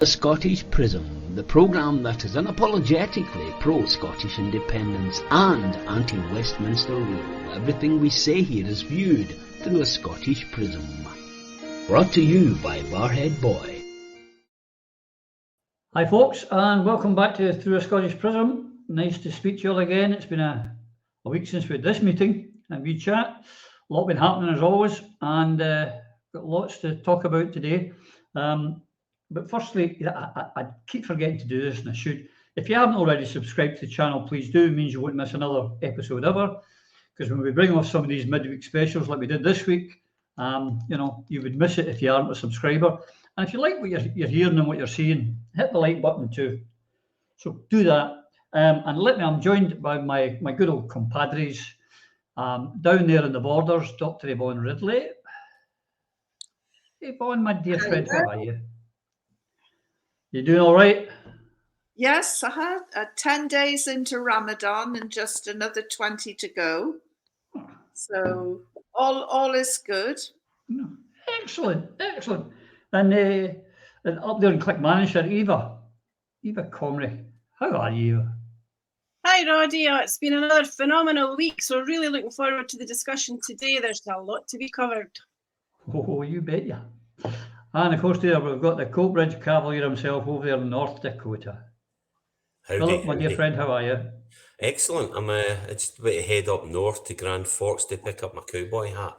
The Scottish Prism, the programme that is unapologetically pro-Scottish independence and anti-Westminster rule. Everything we say here is viewed through a Scottish prism. Brought to you by Barhead Boy. Hi folks, and welcome back to Through a Scottish Prism. Nice to speak to you all again. It's been a week since we had this meeting and we chat. A lot been happening as always, and got lots to talk about today. But firstly, I keep forgetting to do this, and I should. If you haven't already subscribed to the channel, please do. It means you won't miss another episode ever. Because when we bring off some of these midweek specials like we did this week, you would miss it if you aren't a subscriber. And if you like what you're hearing and what you're seeing, hit the like button too. So do that. I'm joined by my good old compadres down there in the borders, Dr. Yvonne Ridley. Yvonne, my dear friend, how are you? You doing all right? Yes, 10 days into Ramadan and just another 20 to go. So all is good. Excellent. And up there in Click Manager, Eva Comrie. How are you? Hi, Roddy. It's been another phenomenal week, so really looking forward to the discussion today. There's a lot to be covered. Oh, you bet you. And of course, there we've got the Coatbridge Cavalier himself over there in North Dakota. Philip, my dear friend, how are you? Excellent. I'm just about to head up north to Grand Forks to pick up my cowboy hat.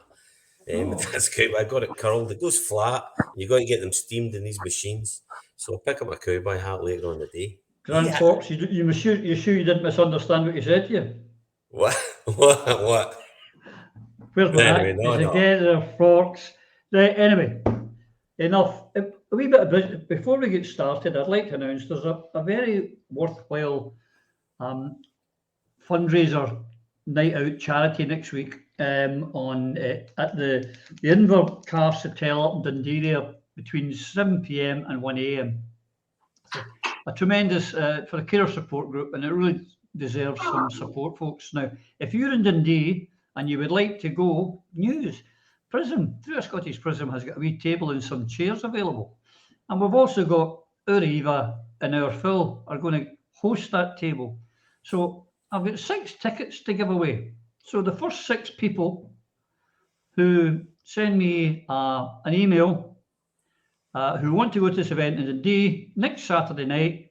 That's good. I got it curled. It goes flat. You got to get them steamed in these machines. So I'll pick up my cowboy hat later on in the day. Grand Forks. You sure you didn't misunderstand what he said to you? What? Where's my hat? Together, Forks. Right, anyway, enough. A wee bit of business. Before we get started, I'd like to announce there's a very worthwhile fundraiser night out charity next week at the Inver Cars Hotel up in Dundee there between 7 p.m. and 1 a.m. A tremendous for a carer support group, and it really deserves some support, folks. Now, if you're in Dundee and you would like to go, news. Prism, Through a Scottish Prism, has got a wee table and some chairs available. And we've also got our Eva and our Phil are going to host that table. So I've got 6 tickets to give away. So the first 6 people who send me an email who want to go to this event in Dundee next Saturday night,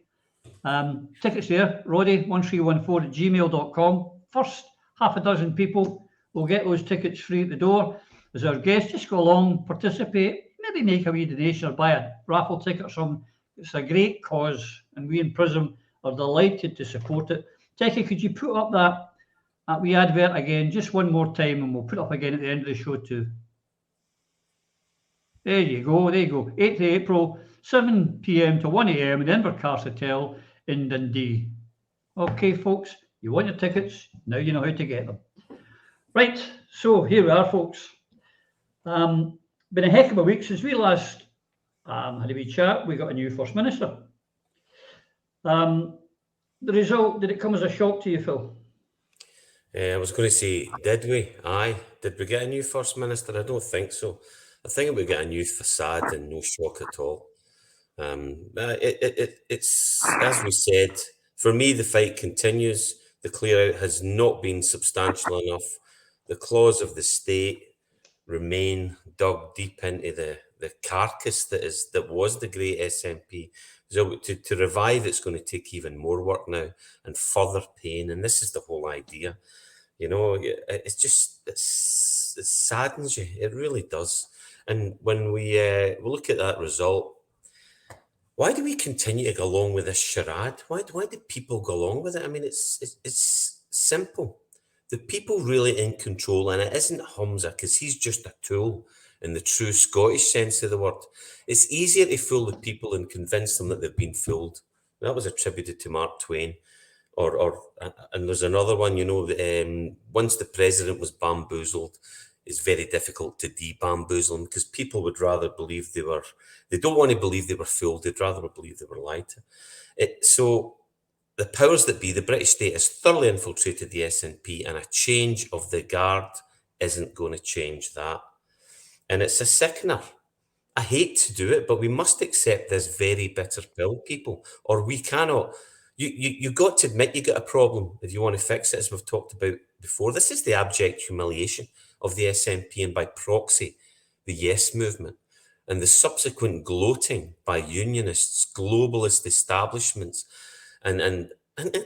tickets there, roddy1314@gmail.com. First half a dozen people will get those tickets free at the door. As our guests, just go along, participate, maybe make a wee donation or buy a raffle ticket or something. It's a great cause, and we in Prism are delighted to support it. Techie, could you put up that wee advert again, just one more time, and we'll put it up again at the end of the show too. There you go. 8th of April, 7 p.m. to 1 a.m. in the Inver Cars Hotel in Dundee. Okay, folks, you want your tickets, now you know how to get them. Right, so here we are, folks. Been a heck of a week since we last had a wee chat. We got a new First Minister. The result, did it come as a shock to you, Phil? I was going to say, did we? Aye. Did we get a new First Minister? I don't think so. I think we get a new facade and no shock at all. It's, as we said, for me, the fight continues. The clear out has not been substantial enough. The claws of the state remain dug deep into the carcass that was the great SNP. So to revive it's going to take even more work now and further pain. And this is the whole idea. You know, it saddens you. It really does. And when we look at that result, why do we continue to go along with this charade? Why do people go along with it? I mean, it's simple. The people really in control, and it isn't Humza, because he's just a tool in the true Scottish sense of the word. It's easier to fool the people and convince them that they've been fooled. That was attributed to Mark Twain. And there's another one, once the president was bamboozled, it's very difficult to de-bamboozle them because people would rather believe they don't want to believe they were fooled, they'd rather believe they were lied to. So the powers that be, the British state, has thoroughly infiltrated the SNP, and a change of the guard isn't going to change that. And it's a sickener. I hate to do it, but we must accept this very bitter pill, people, or we cannot. You got to admit you got a problem if you want to fix it, as we've talked about before. This is the abject humiliation of the SNP and by proxy, the Yes movement, and the subsequent gloating by unionists, globalist establishments, and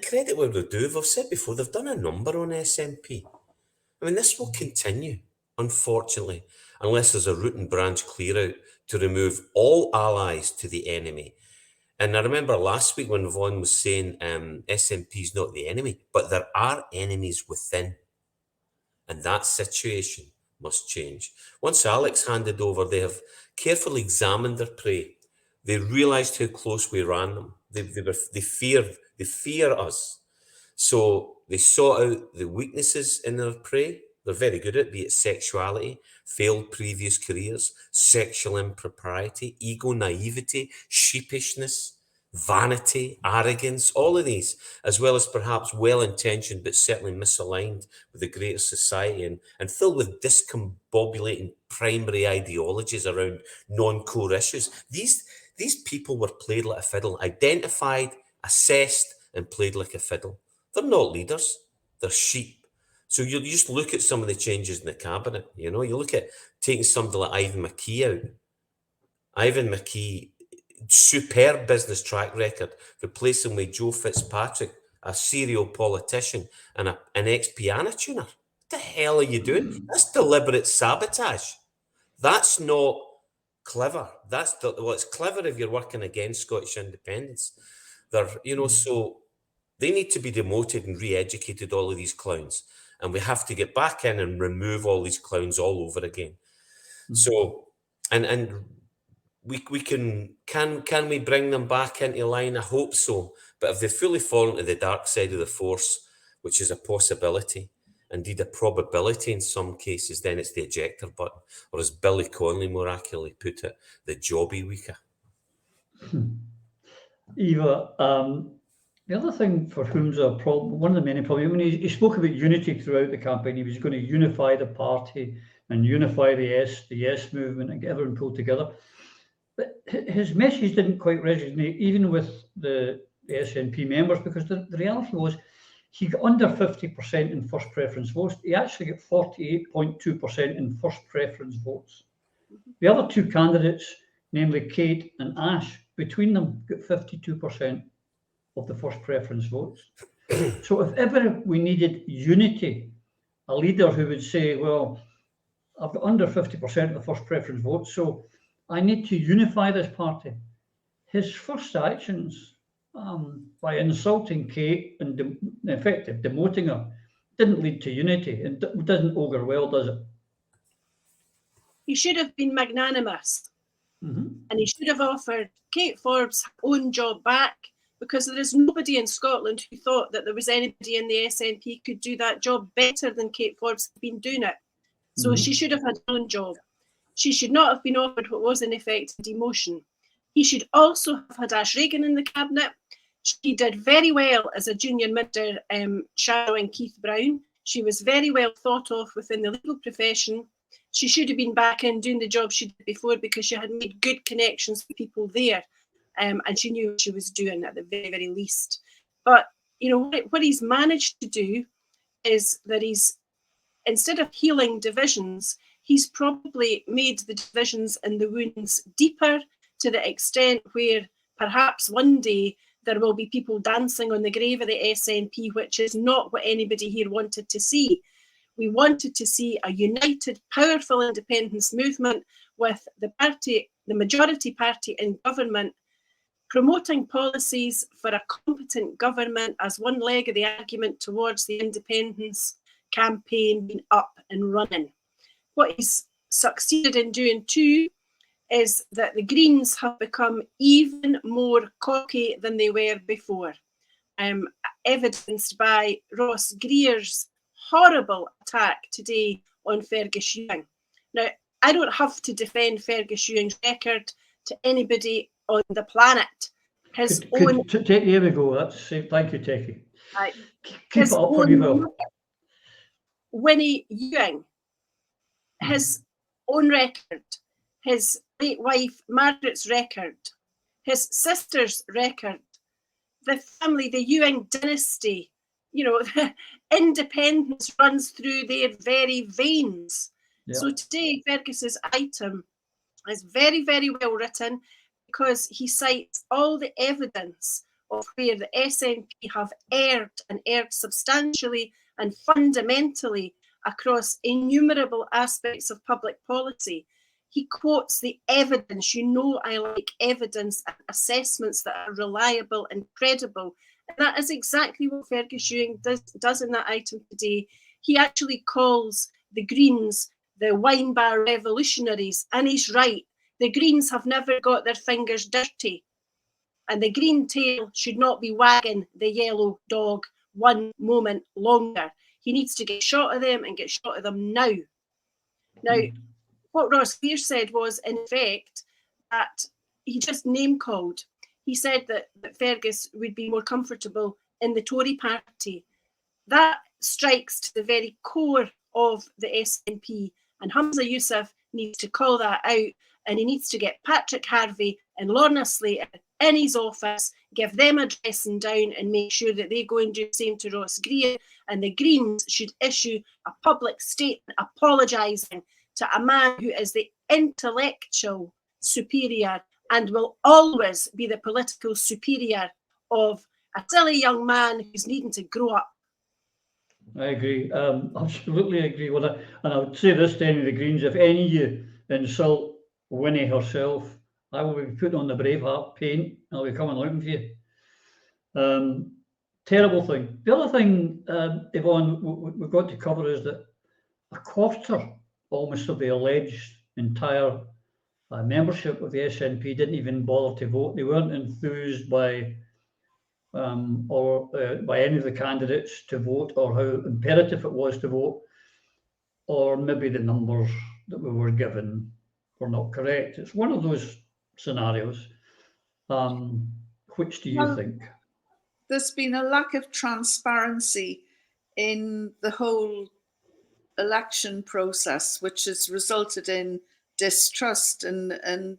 credit where they do. I've said before, they've done a number on SNP. I mean, this will continue, unfortunately, unless there's a root and branch clear out to remove all allies to the enemy. And I remember last week when Yvonne was saying SNP is not the enemy, but there are enemies within. And that situation must change. Once Alex handed over, they have carefully examined their prey. They realised how close we ran them. They fear us. So they sought out the weaknesses in their prey. They're very good at it, be it sexuality, failed previous careers, sexual impropriety, ego, naivety, sheepishness, vanity, arrogance, all of these, as well as perhaps well-intentioned but certainly misaligned with the greater society and filled with discombobulating primary ideologies around non-core issues. These people were played like a fiddle, identified, assessed, and played like a fiddle. They're not leaders, they're sheep. So you just look at some of the changes in the cabinet, you look at taking somebody like Ivan McKee out. Ivan McKee, superb business track record, replacing with Joe Fitzpatrick, a serial politician and an ex-piano tuner. What the hell are you doing? That's deliberate sabotage. That's not clever. It's clever if you're working against Scottish independence. So they need to be demoted and re-educated, all of these clowns. And we have to get back in and remove all these clowns all over again. So, and we can we bring them back into line? I hope so. But if they fully fallen to the dark side of the force, which is a possibility, indeed a probability in some cases, then it's the ejector button. Or as Billy Connolly more accurately put it, the jobby weaker. Eva, the other thing for whom's a problem, one of the many problems, I mean, he spoke about unity throughout the campaign. He was going to unify the party and unify the Yes movement and get everyone pulled together. But his message didn't quite resonate even with the SNP members, because the reality was he got under 50% in first preference votes. He actually got 48.2% in first preference votes. The other two candidates, namely Kate and Ash, between them got 52% of the first preference votes. So if ever we needed unity, a leader who would say, well, I've got under 50% of the first preference votes, so I need to unify this party. His first actions, by insulting Kate and in effect demoting her, didn't lead to unity. It doesn't augur well, does it? He should have been magnanimous. And he should have offered Kate Forbes her own job back, because there is nobody in Scotland who thought that there was anybody in the SNP could do that job better than Kate Forbes had been doing it. So she should have had her own job. She should not have been offered what was in effect a demotion. He should also have had Ash Regan in the cabinet. She did very well as a junior minister shadowing Keith Brown. She was very well thought of within the legal profession. She should have been back in doing the job she did before, because she had made good connections with people there. And she knew what she was doing at the very, very least. But, what he's managed to do is that instead of healing divisions, he's probably made the divisions and the wounds deeper, to the extent where perhaps one day there will be people dancing on the grave of the SNP, which is not what anybody here wanted to see. We wanted to see a united, powerful independence movement with the majority party in government, promoting policies for a competent government as one leg of the argument towards the independence campaign being up and running. What he's succeeded in doing too is that the Greens have become even more cocky than they were before, evidenced by Ross Greer's horrible attack today on Fergus Ewing. Now, I don't have to defend Fergus Ewing's record to anybody on the planet. Here we go. Thank you, Techie. Keep it up for you, Winnie Ewing, his own record, his late wife Margaret's record, his sister's record, the family, the Ewing dynasty, the independence runs through their very veins. Yeah. So today, Fergus's item is very, very well written because he cites all the evidence of where the SNP have erred and erred substantially and fundamentally across innumerable aspects of public policy. He quotes the evidence. I like evidence and assessments that are reliable and credible. And that is exactly what Fergus Ewing does in that item today. He actually calls the Greens the wine bar revolutionaries, and he's right. The Greens have never got their fingers dirty, and the green tail should not be wagging the yellow dog one moment longer. He needs to get shot of them and get shot of them now. Now, what Ross Spear said was, in effect, that he just name-called. He said that Fergus would be more comfortable in the Tory party. That strikes to the very core of the SNP, and Humza Yousaf needs to call that out, and he needs to get Patrick Harvey and Lorna Slater in his office, give them a dressing down and make sure that they go and do the same to Ross Greer, and the Greens should issue a public statement apologising to a man who is the intellectual superior and will always be the political superior of a silly young man who's needing to grow up. I agree, absolutely agree with it. And I would say this to any of the Greens: if any of you insult Winnie herself, I will be putting on the Braveheart paint and I'll be coming looking for you. Terrible thing. The other thing, Yvonne, we've got to cover is that a quarter almost of the alleged entire membership of the SNP didn't even bother to vote. They weren't enthused by by any of the candidates to vote, or how imperative it was to vote, or maybe the numbers that we were given were not correct. It's one of those scenarios. Which do you think? There's been a lack of transparency in the whole election process, which has resulted in distrust. And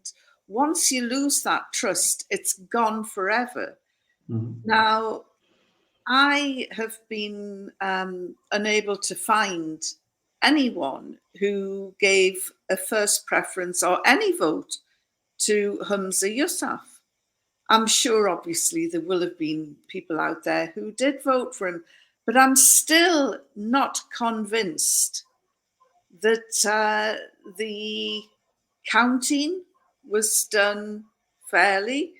once you lose that trust, it's gone forever. Mm-hmm. Now, I have been unable to find anyone who gave a first preference or any vote to Humza Yousaf. I'm sure, obviously, there will have been people out there who did vote for him, but I'm still not convinced that the counting was done fairly.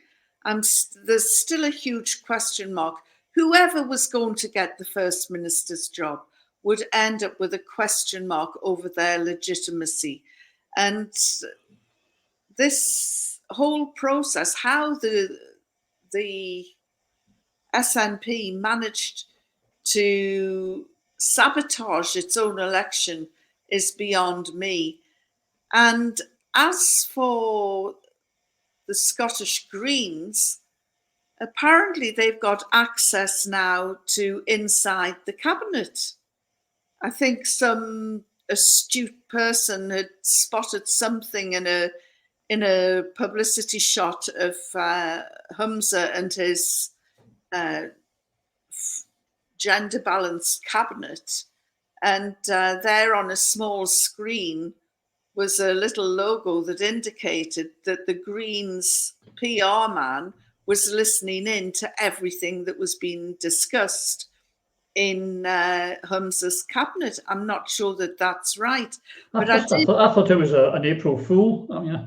There's still a huge question mark. Whoever was going to get the First Minister's job would end up with a question mark over their legitimacy. And this whole process, how the SNP managed to sabotage its own election is beyond me. And as for the Scottish Greens, apparently they've got access now to inside the cabinet. I think some astute person had spotted something in a publicity shot of Humza and his gender balanced cabinet, and there on a small screen was a little logo that indicated that the Greens PR man was listening in to everything that was being discussed in Humza's cabinet. I'm not sure that that's right. But I thought it was an April Fool. I mean,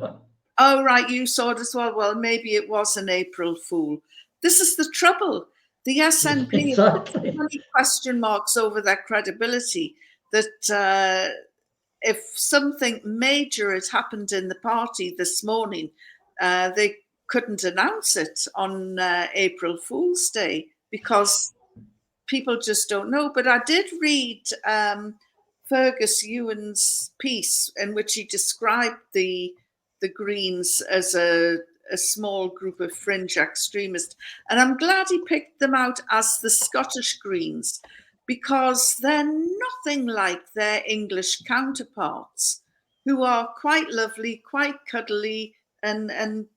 oh, right, you saw it as well. Well, maybe it was an April Fool. This is the trouble. The SNP exactly. have many question marks over their credibility that if something major had happened in the party this morning, they couldn't announce it on April Fool's Day because people just don't know. But I did read Fergus Ewing's piece in which he described the Greens as a small group of fringe extremists. And I'm glad he picked them out as the Scottish Greens, because they're nothing like their English counterparts. who are quite lovely, quite cuddly, and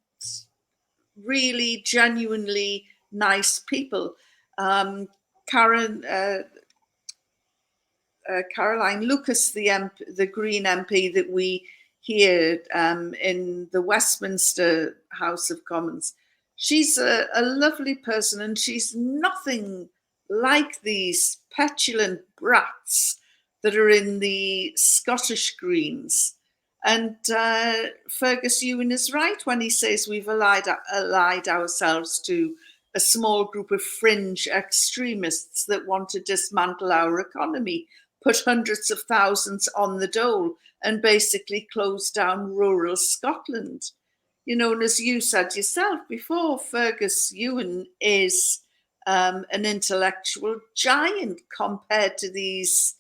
really genuinely nice people. Caroline Lucas, the Green MP that we hear in the Westminster House of Commons, she's a lovely person, and she's nothing like these petulant brats that are in the Scottish Greens. And Fergus Ewan is right when he says we've allied ourselves to a small group of fringe extremists that want to dismantle our economy, put hundreds of thousands on the dole, and basically close down rural Scotland. You know, and as you said yourself before, Fergus Ewan is an intellectual giant compared to these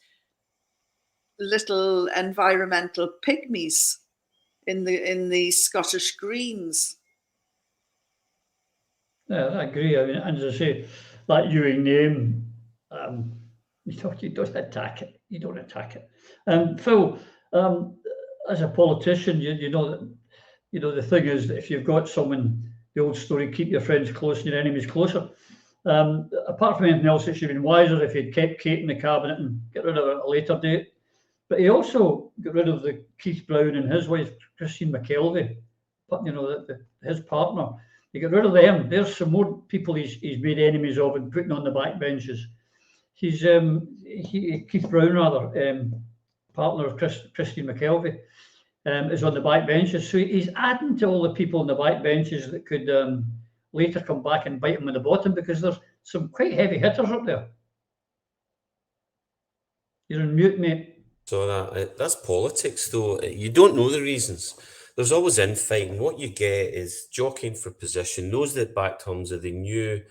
little environmental pygmies in the Scottish Greens. Yeah, I agree. I mean, and as I say, that Ewing name, you don't attack it. You don't attack it. Phil, as a politician, you know the thing is that if you've got someone, the old story, keep your friends close and your enemies closer. Apart from anything else, it should have been wiser if he'd kept Kate in the cabinet and get rid of it at a later date. But he also got rid of the Keith Brown and his wife, Christine McKelvey, you know, his partner. He got rid of them. There's some more people he's made enemies of and putting on the backbenches. Keith Brown, rather, partner of Christine McKelvey, is on the backbenches. So he's adding to all the people on the backbenches that could later come back and bite him on the bottom, because there's some quite heavy hitters up there. You're on mute, mate. So that's politics, though. You don't know the reasons. There's always infighting. What you get is jockeying for position. Those that backed Humza, they knew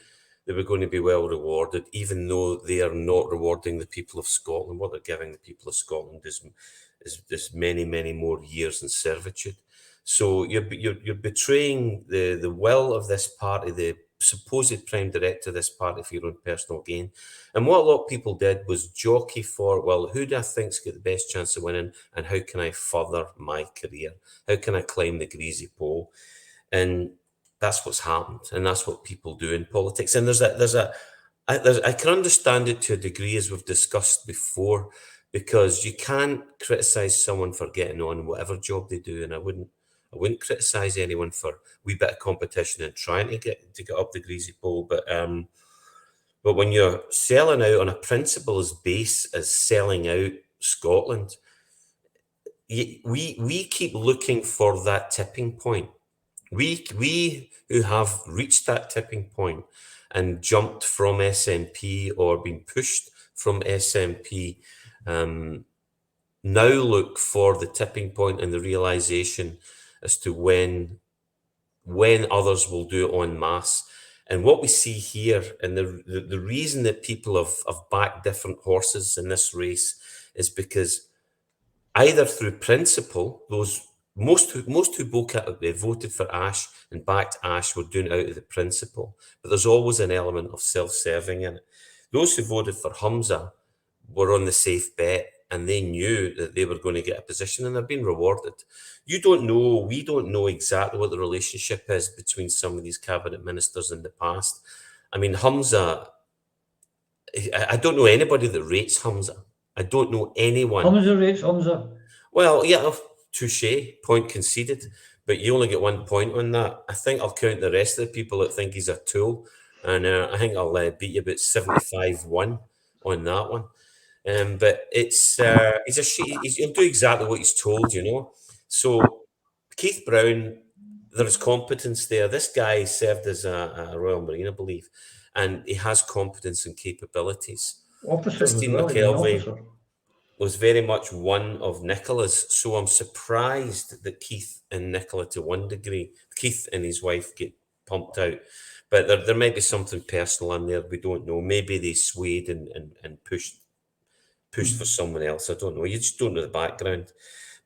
they were going to be well rewarded, even though they are not rewarding the people of Scotland. What they're giving the people of Scotland is many, many more years in servitude. So you're betraying the will of this party, the supposed prime director of this party, for your own personal gain. And what a lot of people did was jockey for, well, who do I think's got the best chance of winning, and how can I further my career? How can I climb the greasy pole? And that's what's happened, and that's what people do in politics. And I can understand it to a degree, as we've discussed before, because you can't criticize someone for getting on whatever job they do, and I wouldn't criticize anyone for a wee bit of competition and trying to get up the greasy pole. But when you're selling out on a principles base as selling out Scotland, we keep looking for that tipping point. We who have reached that tipping point and jumped from SNP or been pushed from SNP, now look for the tipping point and the realization as to when others will do it en masse. And what we see here, and the reason that people have backed different horses in this race, is because either through principle, those most who voted for Ash and backed Ash were doing it out of the principle, but there's always an element of self-serving in it. Those who voted for Humza were on the safe bet, and they knew that they were going to get a position, and they're being rewarded. We don't know exactly what the relationship is between some of these cabinet ministers in the past. I mean, Humza, I don't know anybody that rates Humza. I don't know anyone. Humza rates Humza. Well, yeah, touche, point conceded, but you only get 1 point on that. I think I'll count the rest of the people that think he's a tool, and I think I'll beat you about 75-1 on that one. But it's he'll do exactly what he's told, you know. So Keith Brown, there is competence there. This guy served as a Royal Marine, I believe, and he has competence and capabilities. Christine McKelvey was very much one of Nicola's, so I'm surprised that Keith and Nicola, to one degree, Keith and his wife get pumped out. But there might be something personal in there. We don't know. Maybe they swayed and pushed for someone else. I don't know. You just don't know the background.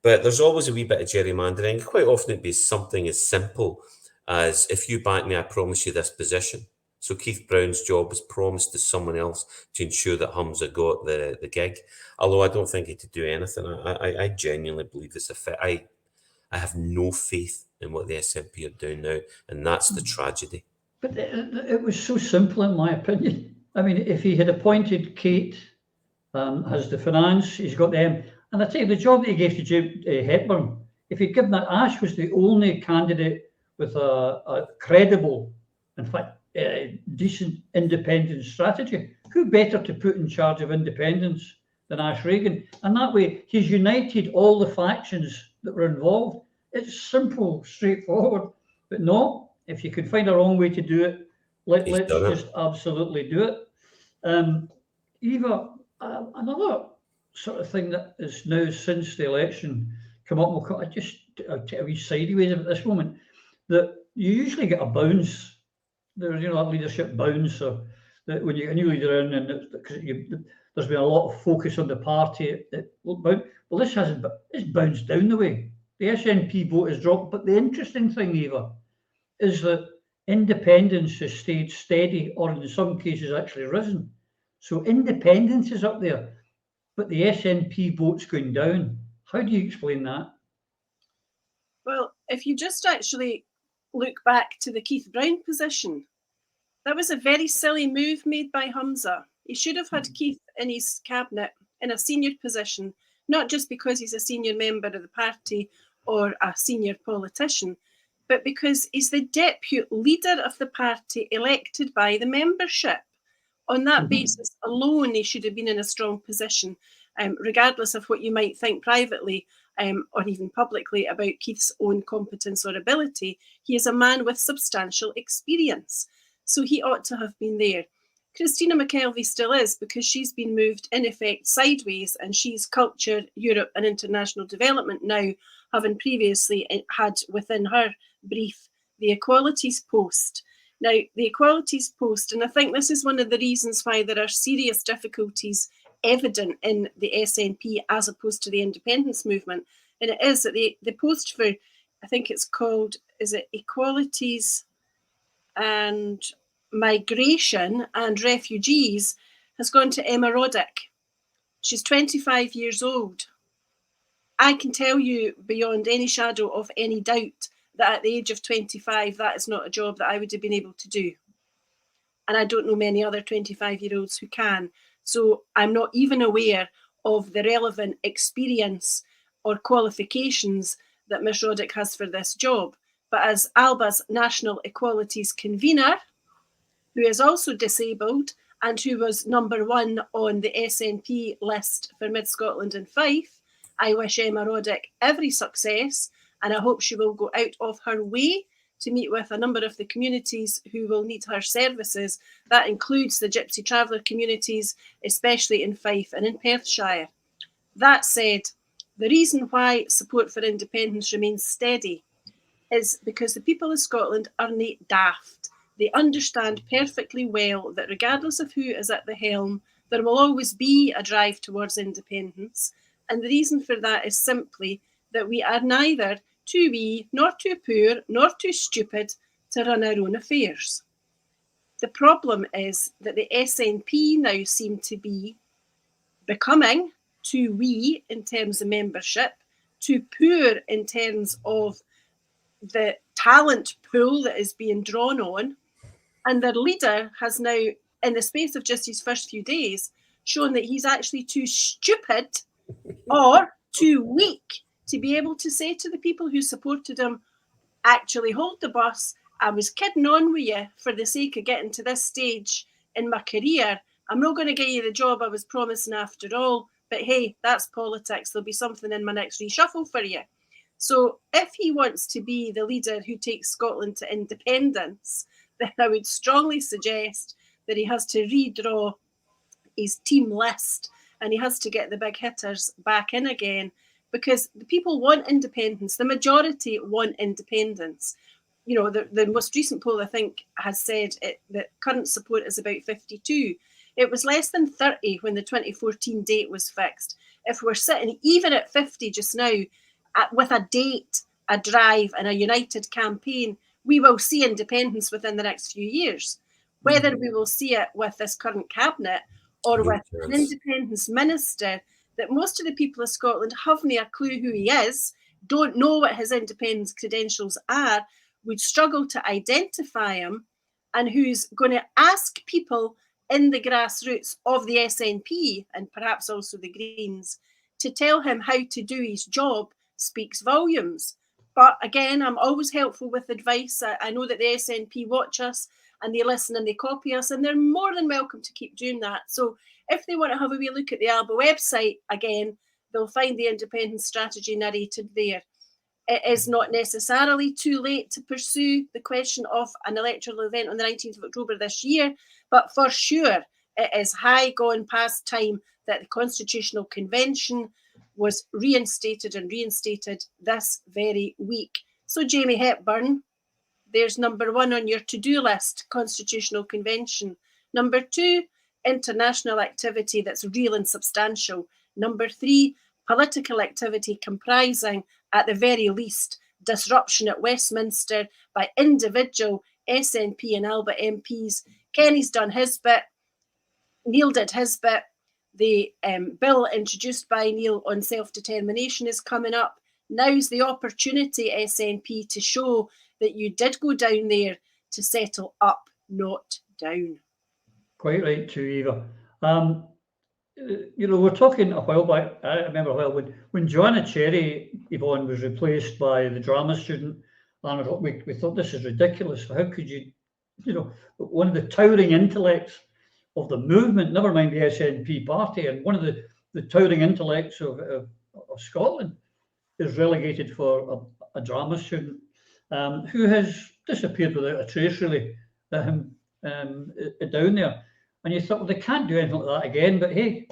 But there's always a wee bit of gerrymandering. Quite often it'd be something as simple as, if you back me, I promise you this position. So Keith Brown's job was promised to someone else to ensure that Humza got the gig. Although I don't think he could do anything. I genuinely believe this effect. I have no faith in what the SNP are doing now, and that's the tragedy. But it was so simple, in my opinion. I mean, if he had appointed Kate as the finance, he's got them. And I tell you, the job that he gave to Hepburn, if he'd given that, Ash was the only candidate with a credible, in fact, decent independence strategy. Who better to put in charge of independence than Ash Regan? And that way, he's united all the factions that were involved. It's simple, straightforward. But no, if you could find a wrong way to do it, let's just absolutely do it. Eva, another sort of thing that is now since the election come up, I'll take a wee sideways at this moment, that you usually get a bounce. There's, a leadership bounce, or that when you get a new leader in, and because there's been a lot of focus on the party. Well, this hasn't, but it's bounced down the way. The SNP vote has dropped, but the interesting thing, Eva, is that independence has stayed steady, or in some cases actually risen. So independence is up there, but the SNP vote's going down. How do you explain that? Well, if you just actually look back to the Keith Brown position, that was a very silly move made by Humza. He should have had Keith in his cabinet in a senior position, not just because he's a senior member of the party or a senior politician, but because he's the deputy leader of the party elected by the membership. On that basis alone, he should have been in a strong position, regardless of what you might think privately or even publicly about Keith's own competence or ability. He is a man with substantial experience, so he ought to have been there. Christina McKelvey still is, because she's been moved in effect sideways, and she's culture, Europe and international development now, having previously had within her brief the equalities post. Now, the equalities post, and I think this is one of the reasons why there are serious difficulties evident in the SNP as opposed to the independence movement, and it is that the post for, I think it's called, is it Equalities and Migration and Refugees, has gone to Emma Roddick. She's 25 years old. I can tell you beyond any shadow of any doubt that at the age of 25, that is not a job that I would have been able to do. And I don't know many other 25-year-olds who can. So I'm not even aware of the relevant experience or qualifications that Ms. Roddick has for this job. But as Alba's National Equalities Convener, who is also disabled and who was #1 on the SNP list for Mid-Scotland and Fife, I wish Emma Roddick every success, and I hope she will go out of her way to meet with a number of the communities who will need her services. That includes the Gypsy Traveller communities, especially in Fife and in Perthshire. That said, the reason why support for independence remains steady is because the people of Scotland are nae daft. They understand perfectly well that regardless of who is at the helm, there will always be a drive towards independence. And the reason for that is simply that we are neither too wee, nor too poor, nor too stupid to run our own affairs. The problem is that the SNP now seem to be becoming too wee in terms of membership, too poor in terms of the talent pool that is being drawn on, and their leader has now, in the space of just his first few days, shown that he's actually too stupid or too weak to be able to say to the people who supported him, actually hold the bus, I was kidding on with you for the sake of getting to this stage in my career. I'm not going to get you the job I was promising after all, but hey, that's politics. There'll be something in my next reshuffle for you. So if he wants to be the leader who takes Scotland to independence, then I would strongly suggest that he has to redraw his team list and he has to get the big hitters back in again, because the people want independence. The majority want independence. You know, the most recent poll, I think, has said that current support is about 52. It was less than 30 when the 2014 date was fixed. If we're sitting even at 50 just now, with a date, a drive and a united campaign, we will see independence within the next few years. Whether we will see it with this current cabinet or with an independence minister that most of the people of Scotland haven't a clue who he is, don't know what his independence credentials are, would struggle to identify him, and who's going to ask people in the grassroots of the SNP and perhaps also the Greens to tell him how to do his job, speaks volumes. But again, I'm always helpful with advice. I know that the SNP watch us and they listen and they copy us, and they're more than welcome to keep doing that. So if they want to have a wee look at the ALBA website again, they'll find the independence strategy narrated there. It is not necessarily too late to pursue the question of an electoral event on the 19th of October this year, but for sure it is high gone past time that the Constitutional Convention was reinstated this very week. So Jamie Hepburn, there's number 1 on your to-do list, Constitutional Convention. Number 2, international activity that's real and substantial. Number 3, political activity comprising, at the very least, disruption at Westminster by individual SNP and ALBA MPs. Kenny's done his bit. Neil did his bit. The bill introduced by Neil on self-determination is coming up. Now's the opportunity, SNP, to show that you did go down there to settle up, not down. Quite right too, Eva. We're talking a while back. I remember a while when Joanna Cherry, Yvonne, was replaced by the drama student, and we thought, this is ridiculous. How could you, one of the towering intellects of the movement, never mind the SNP party, and one of the towering intellects of Scotland is relegated for a drama student who has disappeared without a trace, really, down there. And you thought, well, they can't do anything like that again. But hey,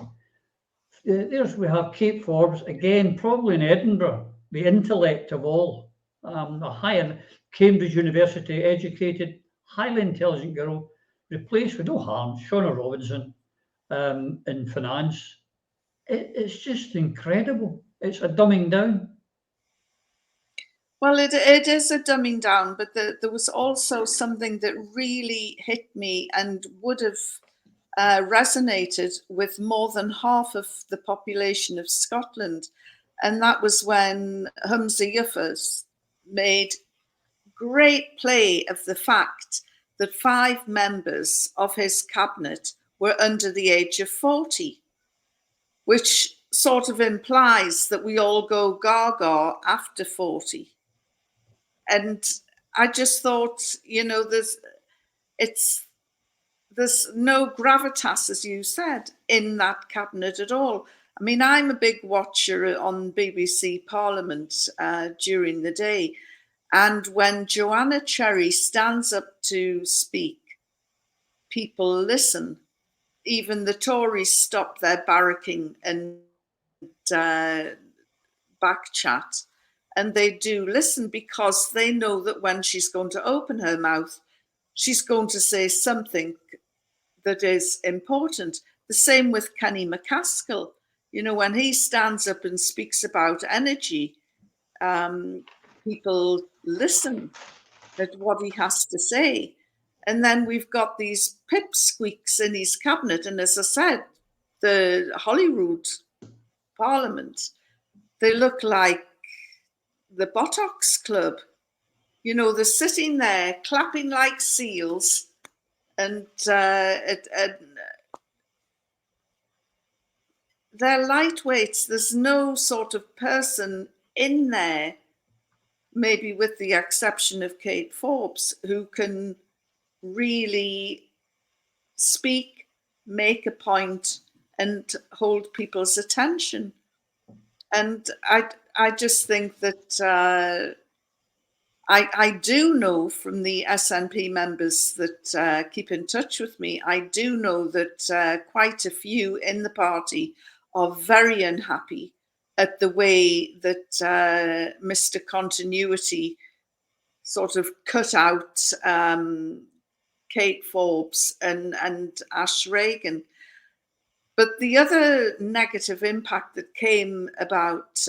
we have Kate Forbes, again, probably in Edinburgh, the intellect of all, a high Cambridge University educated, highly intelligent girl, replaced with no harm, Shauna Robinson in finance. It's just incredible. It's a dumbing down. Well, it is a dumbing down, but there was also something that really hit me and would have resonated with more than half of the population of Scotland. And that was when Humza Yousaf made great play of the fact that 5 members of his cabinet were under the age of 40, which sort of implies that we all go gaga after 40. And I just thought, there's no gravitas, as you said, in that cabinet at all. I mean, I'm a big watcher on BBC Parliament during the day. And when Joanna Cherry stands up to speak, people listen. Even the Tories stop their barracking and backchat. And they do listen because they know that when she's going to open her mouth, she's going to say something that is important. The same with Kenny McCaskill. When he stands up and speaks about energy, people listen at what he has to say. And then we've got these pipsqueaks in his cabinet. And as I said, the Holyrood Parliament, they look like the Botox Club. They're sitting there clapping like seals, and they're lightweights. There's no sort of person in there, maybe with the exception of Kate Forbes, who can really speak, make a point, and hold people's attention. And I just think that I do know from the SNP members that keep in touch with me, I do know that quite a few in the party are very unhappy at the way that Mr. Continuity sort of cut out Kate Forbes and Ash Reagan. But the other negative impact that came about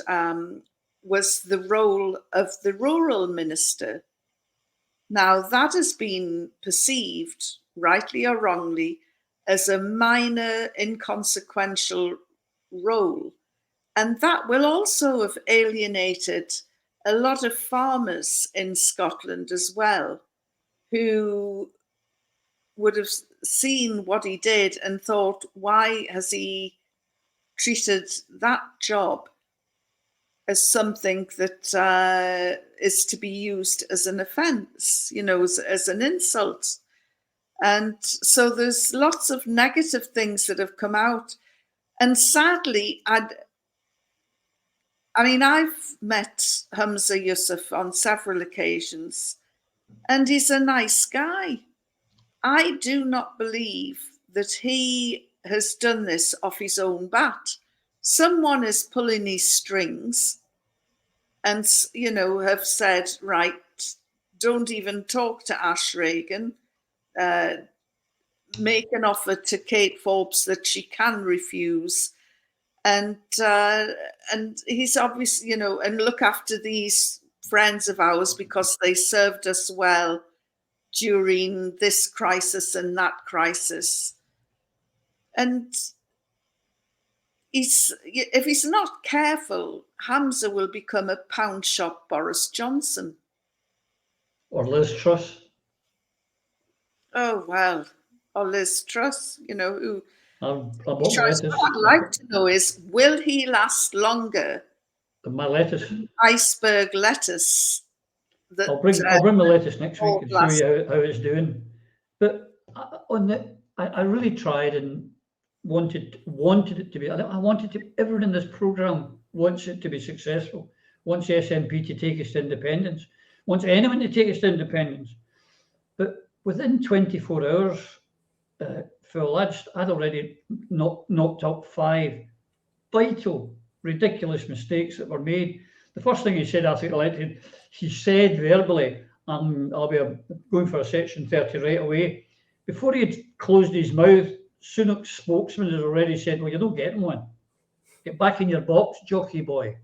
was the role of the rural minister. Now, that has been perceived rightly or wrongly, as a minor, inconsequential role. And that will also have alienated a lot of farmers in Scotland as well, who would have seen what he did and thought, why has he treated that job as something that is to be used as an offence, as an insult? And so there's lots of negative things that have come out. And sadly, I've met Humza Yousaf on several occasions, and he's a nice guy. I do not believe that he has done this off his own bat. Someone is pulling his strings and, have said, right, don't even talk to Ash Regan. Make an offer to Kate Forbes that she can refuse. And he's obviously, and look after these friends of ours because they served us well during this crisis and that crisis. And if he's not careful, Humza will become a pound shop Boris Johnson. Or Liz Truss. Oh, well, or Liz Truss, who... What I'd like to know is, will he last longer than my lettuce? Iceberg lettuce. I'll bring my lettuce next week and show you how it's doing. But I really tried and wanted it to be. I wanted to. Everyone in this programme wants it to be successful. Wants the SNP to take us to independence. Wants anyone to take us to independence. But within 24 hours. Phil, I'd already knocked up 5 vital, ridiculous mistakes that were made. The first thing he said after he got elected, he said verbally, I'll be going for a Section 30 right away. Before he had closed his mouth, Sunak's spokesman has already said, well, you're not getting one. Get back in your box, jockey boy.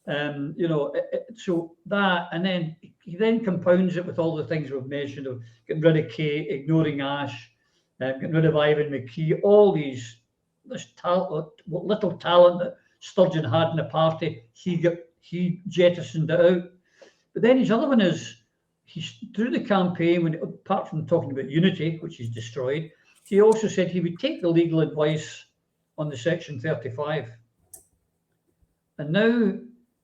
So that, and then he then compounds it with all the things we've mentioned of getting rid of Kate, ignoring Ash, getting rid of Ivan McKee, all this little talent that Sturgeon had in the party, he jettisoned it out. But then his other one is, through the campaign, apart from talking about unity, which he's destroyed, he also said he would take the legal advice on the Section 35. And now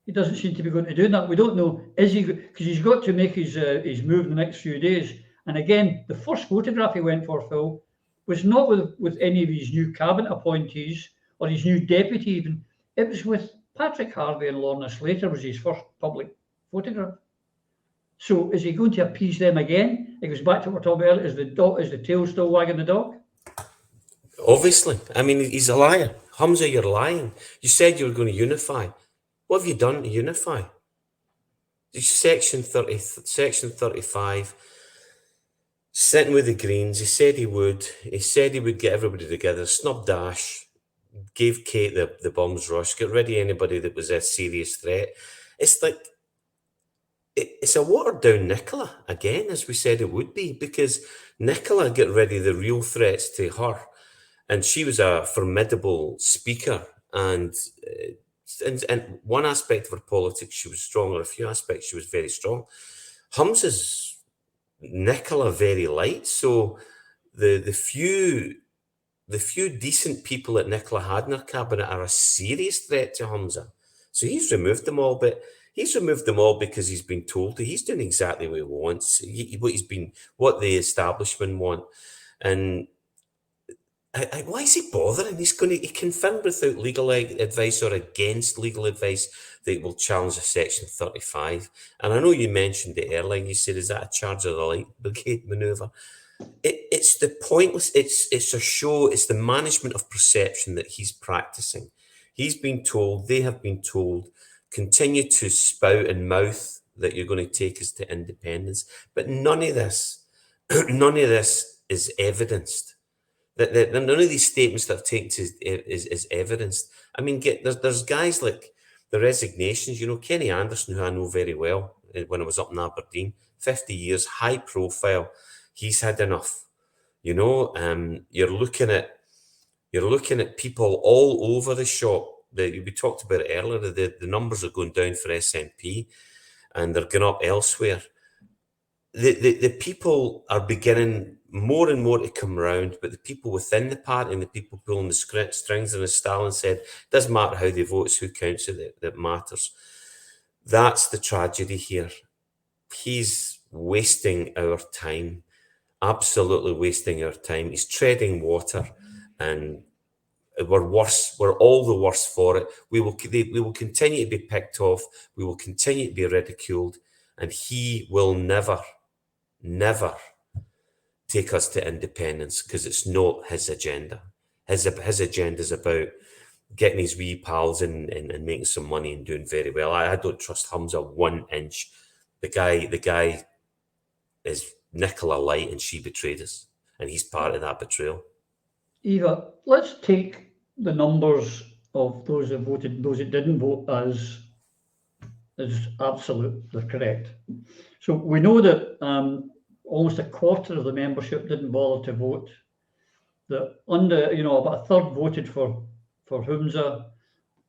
he doesn't seem to be going to do that. We don't know, is he, because he's got to make his move in the next few days. And again, the first photograph he went for, Phil, was not with any of his new cabinet appointees or his new deputy even. It was with Patrick Harvey and Lorna Slater was his first public photograph. So is he going to appease them again? It goes back to what we're talking about earlier. Is the tail still wagging the dog? Obviously. I mean, he's a liar. Humza, you're lying. You said you were going to unify. What have you done to unify? Section 35, sitting with the Greens, he said he would. He said he would get everybody together, snubbed Ash, gave Kate the bombs rush, get rid of anybody that was a serious threat. It's like, it's a watered down Nicola again, as we said it would be, because Nicola got rid of the real threats to her. And she was a formidable speaker. And in one aspect of her politics, she was strong. Or a few aspects, she was very strong. Humza's Nicola very light. So the few decent people that Nicola had in her cabinet are a serious threat to Humza. So he's removed them all, but he's removed them all because he's been told that he's doing exactly what he wants, what the establishment want. And why is he bothering? He confirmed without legal advice or against legal advice that he will challenge the Section 35. And I know you mentioned it earlier. You said, is that a charge of the light brigade manoeuvre? It's the pointless. It's a show. It's the management of perception that he's practicing. He's been told. They have been told. Continue to spout and mouth that you're going to take us to independence, but none of this is evidenced. That none of these statements that I've taken is evidenced. I mean, there's guys like the resignations. Kenny Anderson, who I know very well when I was up in Aberdeen, 50 years, high profile. He's had enough. You're looking at people all over the shop. We talked about it earlier. The numbers are going down for SNP, and they're going up elsewhere. The people are beginning more and more to come round, but the people within the party and the people pulling the strings, and as Stalin said, it doesn't matter how they vote, it's who counts it that matters. That's the tragedy here. He's wasting our time, absolutely wasting our time. He's treading water, and we're worse. We're all the worse for it. We will continue to be picked off. We will continue to be ridiculed, and he will never take us to independence, because it's not his agenda. His agenda is about getting his wee pals in and making some money and doing very well. I don't trust Humza 1 inch. The guy is Nicola Light, and she betrayed us, and he's part of that betrayal. Eva, let's take the numbers of those that voted, those that didn't vote as absolute. They're correct. So we know that almost a quarter of the membership didn't bother to vote. That about a third voted for Humza,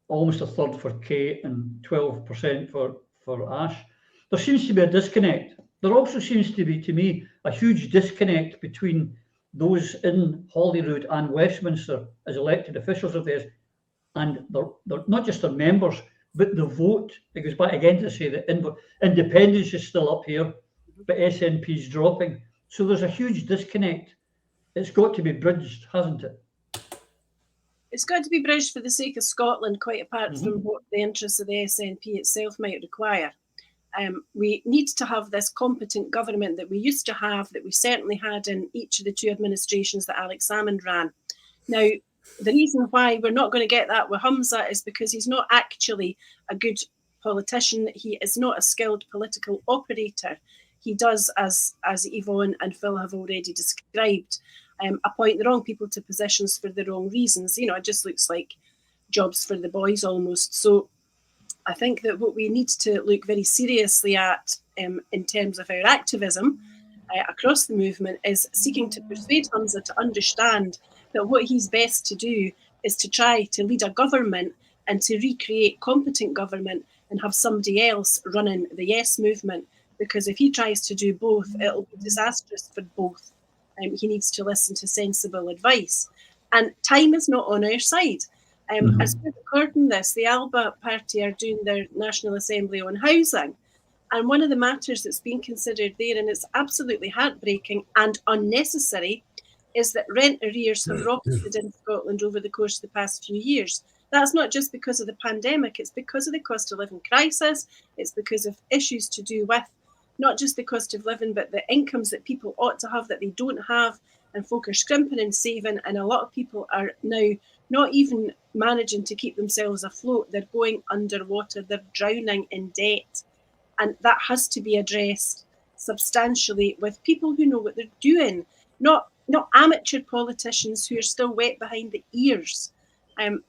almost a third for Kate, and 12% for Ash. There seems to be a disconnect. There also seems to be, to me, a huge disconnect between those in Holyrood and Westminster as elected officials of theirs, and they're not just their members, but the vote. It goes back again to say that independence is still up here, but SNP is dropping. So there's a huge disconnect. It's got to be bridged, hasn't it? It's got to be bridged for the sake of Scotland, quite apart from what the interests of the SNP itself might require. We need to have this competent government that we used to have, that we certainly had in each of the 2 administrations that Alex Salmond ran. Now, the reason why we're not going to get that with Humza is because he's not actually a good politician. He is not a skilled political operator. He does, as Yvonne and Phil have already described, appoint the wrong people to positions for the wrong reasons. It just looks like jobs for the boys almost. So I think that what we need to look very seriously at in terms of our activism across the movement is seeking to persuade Humza to understand that what he's best to do is to try to lead a government and to recreate competent government and have somebody else running the Yes movement. Because if he tries to do both, it'll be disastrous for both. He needs to listen to sensible advice. And time is not on our side. As we're recording this, the Alba Party are doing their National Assembly on housing. And one of the matters that's being considered there, and it's absolutely heartbreaking and unnecessary, is that rent arrears have rocketed in Scotland over the course of the past few years. That's not just because of the pandemic, it's because of the cost of living crisis. It's because of issues to do with not just the cost of living, but the incomes that people ought to have that they don't have, and folk are scrimping and saving, and a lot of people are now not even managing to keep themselves afloat. They're going underwater, they're drowning in debt, and that has to be addressed substantially with people who know what they're doing, not amateur politicians who are still wet behind the ears.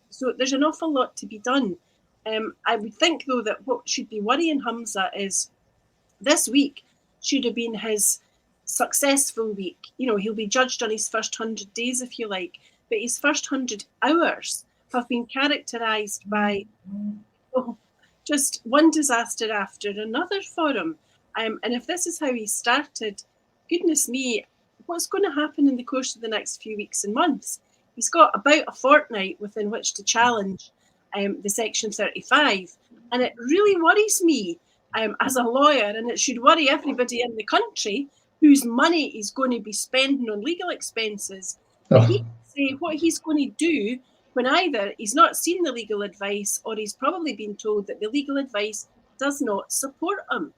So there's an awful lot to be done. I would think, though, that what should be worrying Humza is this week should have been his successful week. He'll be judged on his first 100 days, if you like, but his first 100 hours have been characterised by just one disaster after another for him. And if this is how he started, goodness me, what's going to happen in the course of the next few weeks and months? He's got about a fortnight within which to challenge the Section 35. And it really worries me as a lawyer, and it should worry everybody in the country whose money he's going to be spending on legal expenses. That he can say what he's going to do when either he's not seen the legal advice, or he's probably been told that the legal advice does not support him.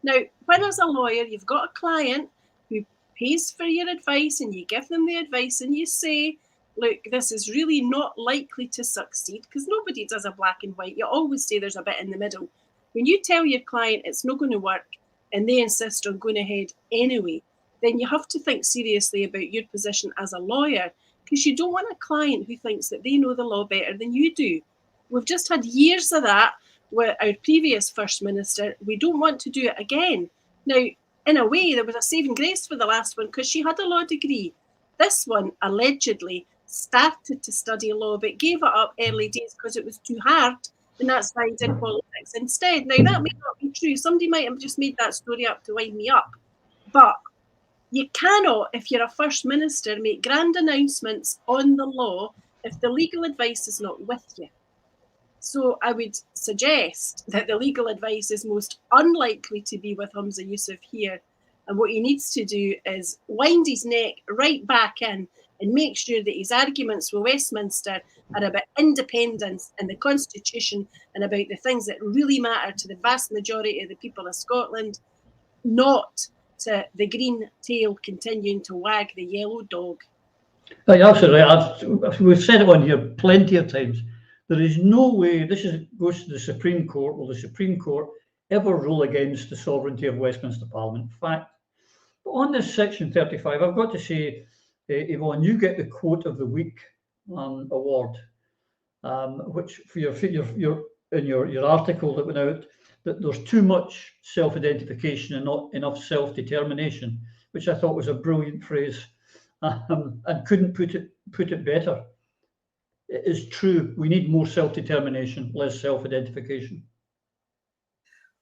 Now, when as a lawyer you've got a client who pays for your advice, and you give them the advice and you say, look, this is really not likely to succeed, because nobody does a black and white. You always say there's a bit in the middle. When you tell your client it's not going to work and they insist on going ahead anyway, then you have to think seriously about your position as a lawyer, because you don't want a client who thinks that they know the law better than you do. We've just had years of that with our previous First Minister. We don't want to do it again. Now, in a way, there was a saving grace for the last one, because she had a law degree. This one allegedly started to study law, but gave it up early days because it was too hard, and that's why he did politics instead. Now, that may not be true. Somebody might have just made that story up to wind me up. But you cannot, if you're a First Minister, make grand announcements on the law if the legal advice is not with you. So I would suggest that the legal advice is most unlikely to be with Humza Yousaf here. And what he needs to do is wind his neck right back in and make sure that his arguments with Westminster are about independence and the Constitution and about the things that really matter to the vast majority of the people of Scotland, not to the green tail continuing to wag the yellow dog. You're absolutely right. We've said it on here plenty of times. There is no way goes to the Supreme Court. Will the Supreme Court ever rule against the sovereignty of Westminster Parliament? In fact, but on this Section 35, I've got to say, Yvonne, you get the Quote of the Week award, which for your article that went out, that there's too much self-identification and not enough self-determination, which I thought was a brilliant phrase, and couldn't put it better. It is true. We need more self-determination, less self-identification.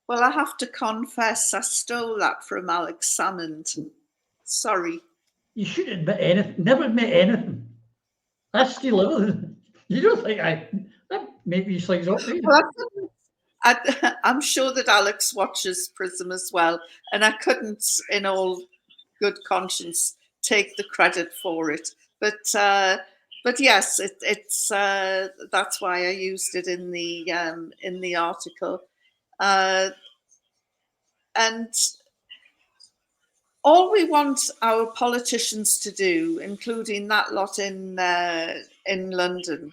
Well, I have to confess, I stole that from Alex Salmond. Sorry. You shouldn't admit anything. Never admit anything. I steal everything. You don't think that make these things up? Well, I'm sure that Alex watches Prism as well, and I couldn't, in all good conscience, take the credit for it. But yes, it's that's why I used it in the article, and all we want our politicians to do, including that lot in London,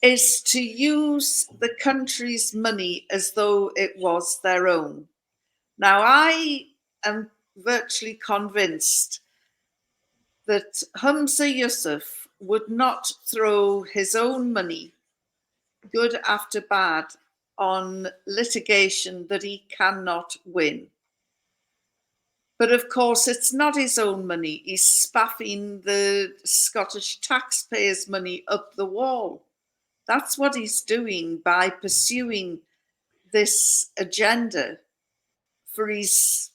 is to use the country's money as though it was their own. Now, I am virtually convinced that Humza Yousaf would not throw his own money, good after bad, on litigation that he cannot win. But of course, it's not his own money. He's spaffing the Scottish taxpayers' money up the wall. That's what he's doing by pursuing this agenda for his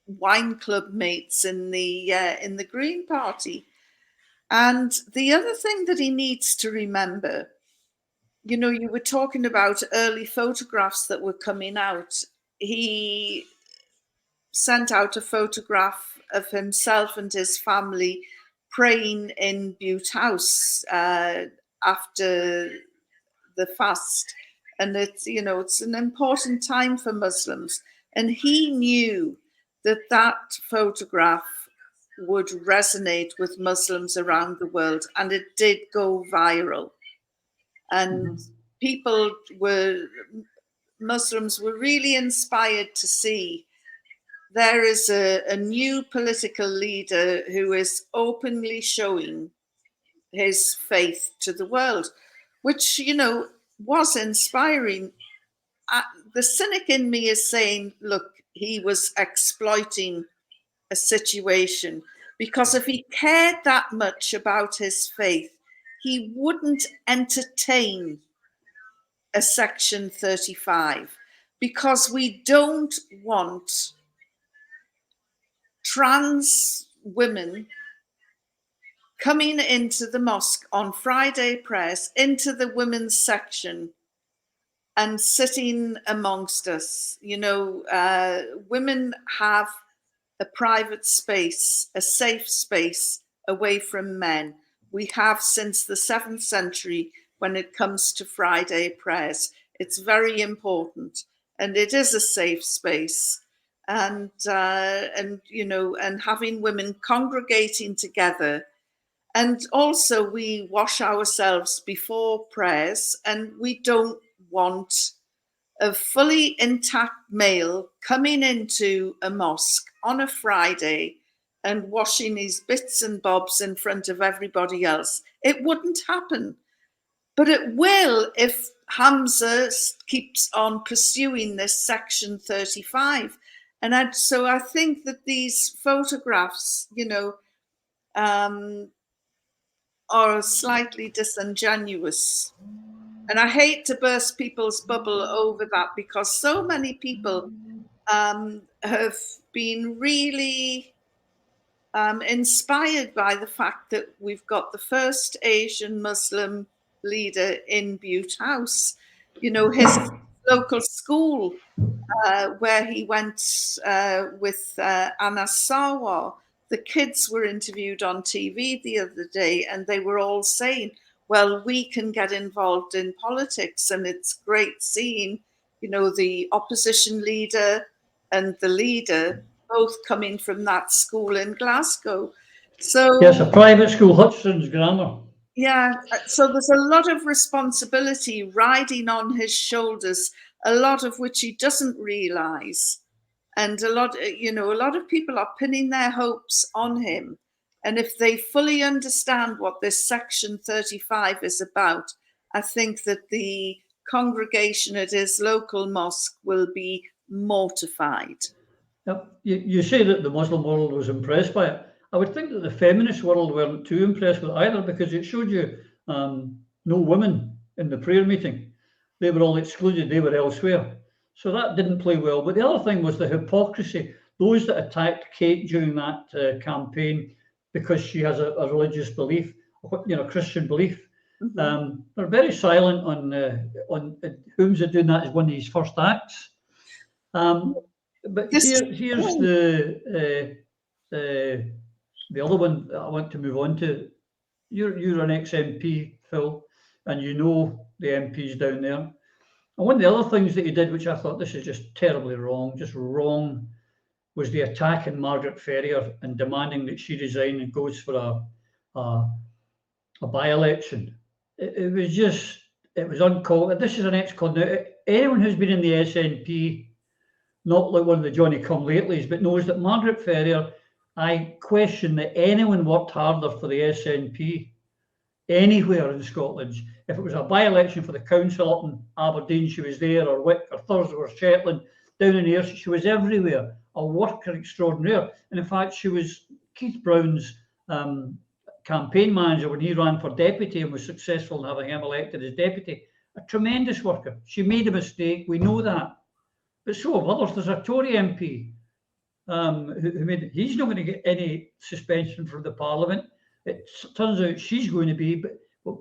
wine club mates in the Green Party. And the other thing that he needs to remember, you know, you were talking about early photographs that were coming out. He sent out a photograph of himself and his family praying in Bute House after the fast. And it's, you know, it's an important time for Muslims. And he knew that that photograph would resonate with Muslims around the world, and it did go viral. And Muslims were really inspired to see there is a new political leader who is openly showing his faith to the world, which, you know, was inspiring. The cynic in me is saying, look, he was exploiting a situation, because if he cared that much about his faith, he wouldn't entertain a Section 35, because we don't want trans women coming into the mosque on Friday prayers, into the women's section, and sitting amongst us. You know, women have a private space, a safe space away from men. We have since the 7th century when it comes to Friday prayers. It's very important, and it is a safe space. And you know, and having women congregating together. And also we wash ourselves before prayers, and we don't want a fully intact male coming into a mosque on a Friday and washing his bits and bobs in front of everybody else. It wouldn't happen. But it will if Humza keeps on pursuing this Section 35. And so I think that these photographs, you know, are slightly disingenuous. And I hate to burst people's bubble over that, because so many people have been really inspired by the fact that we've got the first Asian Muslim leader in Butte House. You know, his local school where he went with Anna Sarwar, the kids were interviewed on TV the other day, and they were all saying, well, we can get involved in politics, and it's great seeing, you know, the opposition leader and the leader both coming from that school in Glasgow. So yes, a private school, Hutchins Grammar. Yeah, so there's a lot of responsibility riding on his shoulders, a lot of which he doesn't realise. And a lot of people are pinning their hopes on him. And if they fully understand what this Section 35 is about, I think that the congregation at his local mosque will be mortified. Yep. You say that the Muslim world was impressed by it. I would think that the feminist world weren't too impressed with it either, because it showed you no women in the prayer meeting. They were all excluded. They were elsewhere. So that didn't play well. But the other thing was the hypocrisy. Those that attacked Kate during that campaign because she has a religious belief, Christian belief, they're very silent on whom's doing that as one of his first acts. But here's the other one that I want to move on to. You're an ex-MP, Phil, and you know the MPs down there. And one of the other things that he did, which I thought this is just terribly wrong, was the attack on Margaret Ferrier and demanding that she resign and goes for a by-election. It was uncalled. This is an ex-con. Anyone who's been in the SNP, not like one of the Johnny-come-latelys, but knows that Margaret Ferrier, I question that anyone worked harder for the SNP anywhere in Scotland. If it was a by-election for the council up in Aberdeen, she was there, or Wick, or Thurso, or Shetland, down in Ayrshire, she was everywhere, a worker extraordinaire. And in fact, she was Keith Brown's campaign manager when he ran for deputy and was successful in having him elected as deputy. A tremendous worker. She made a mistake, we know that. But so have others. There's a Tory MP who made, he's not going to get any suspension from the Parliament. It turns out she's going to be, but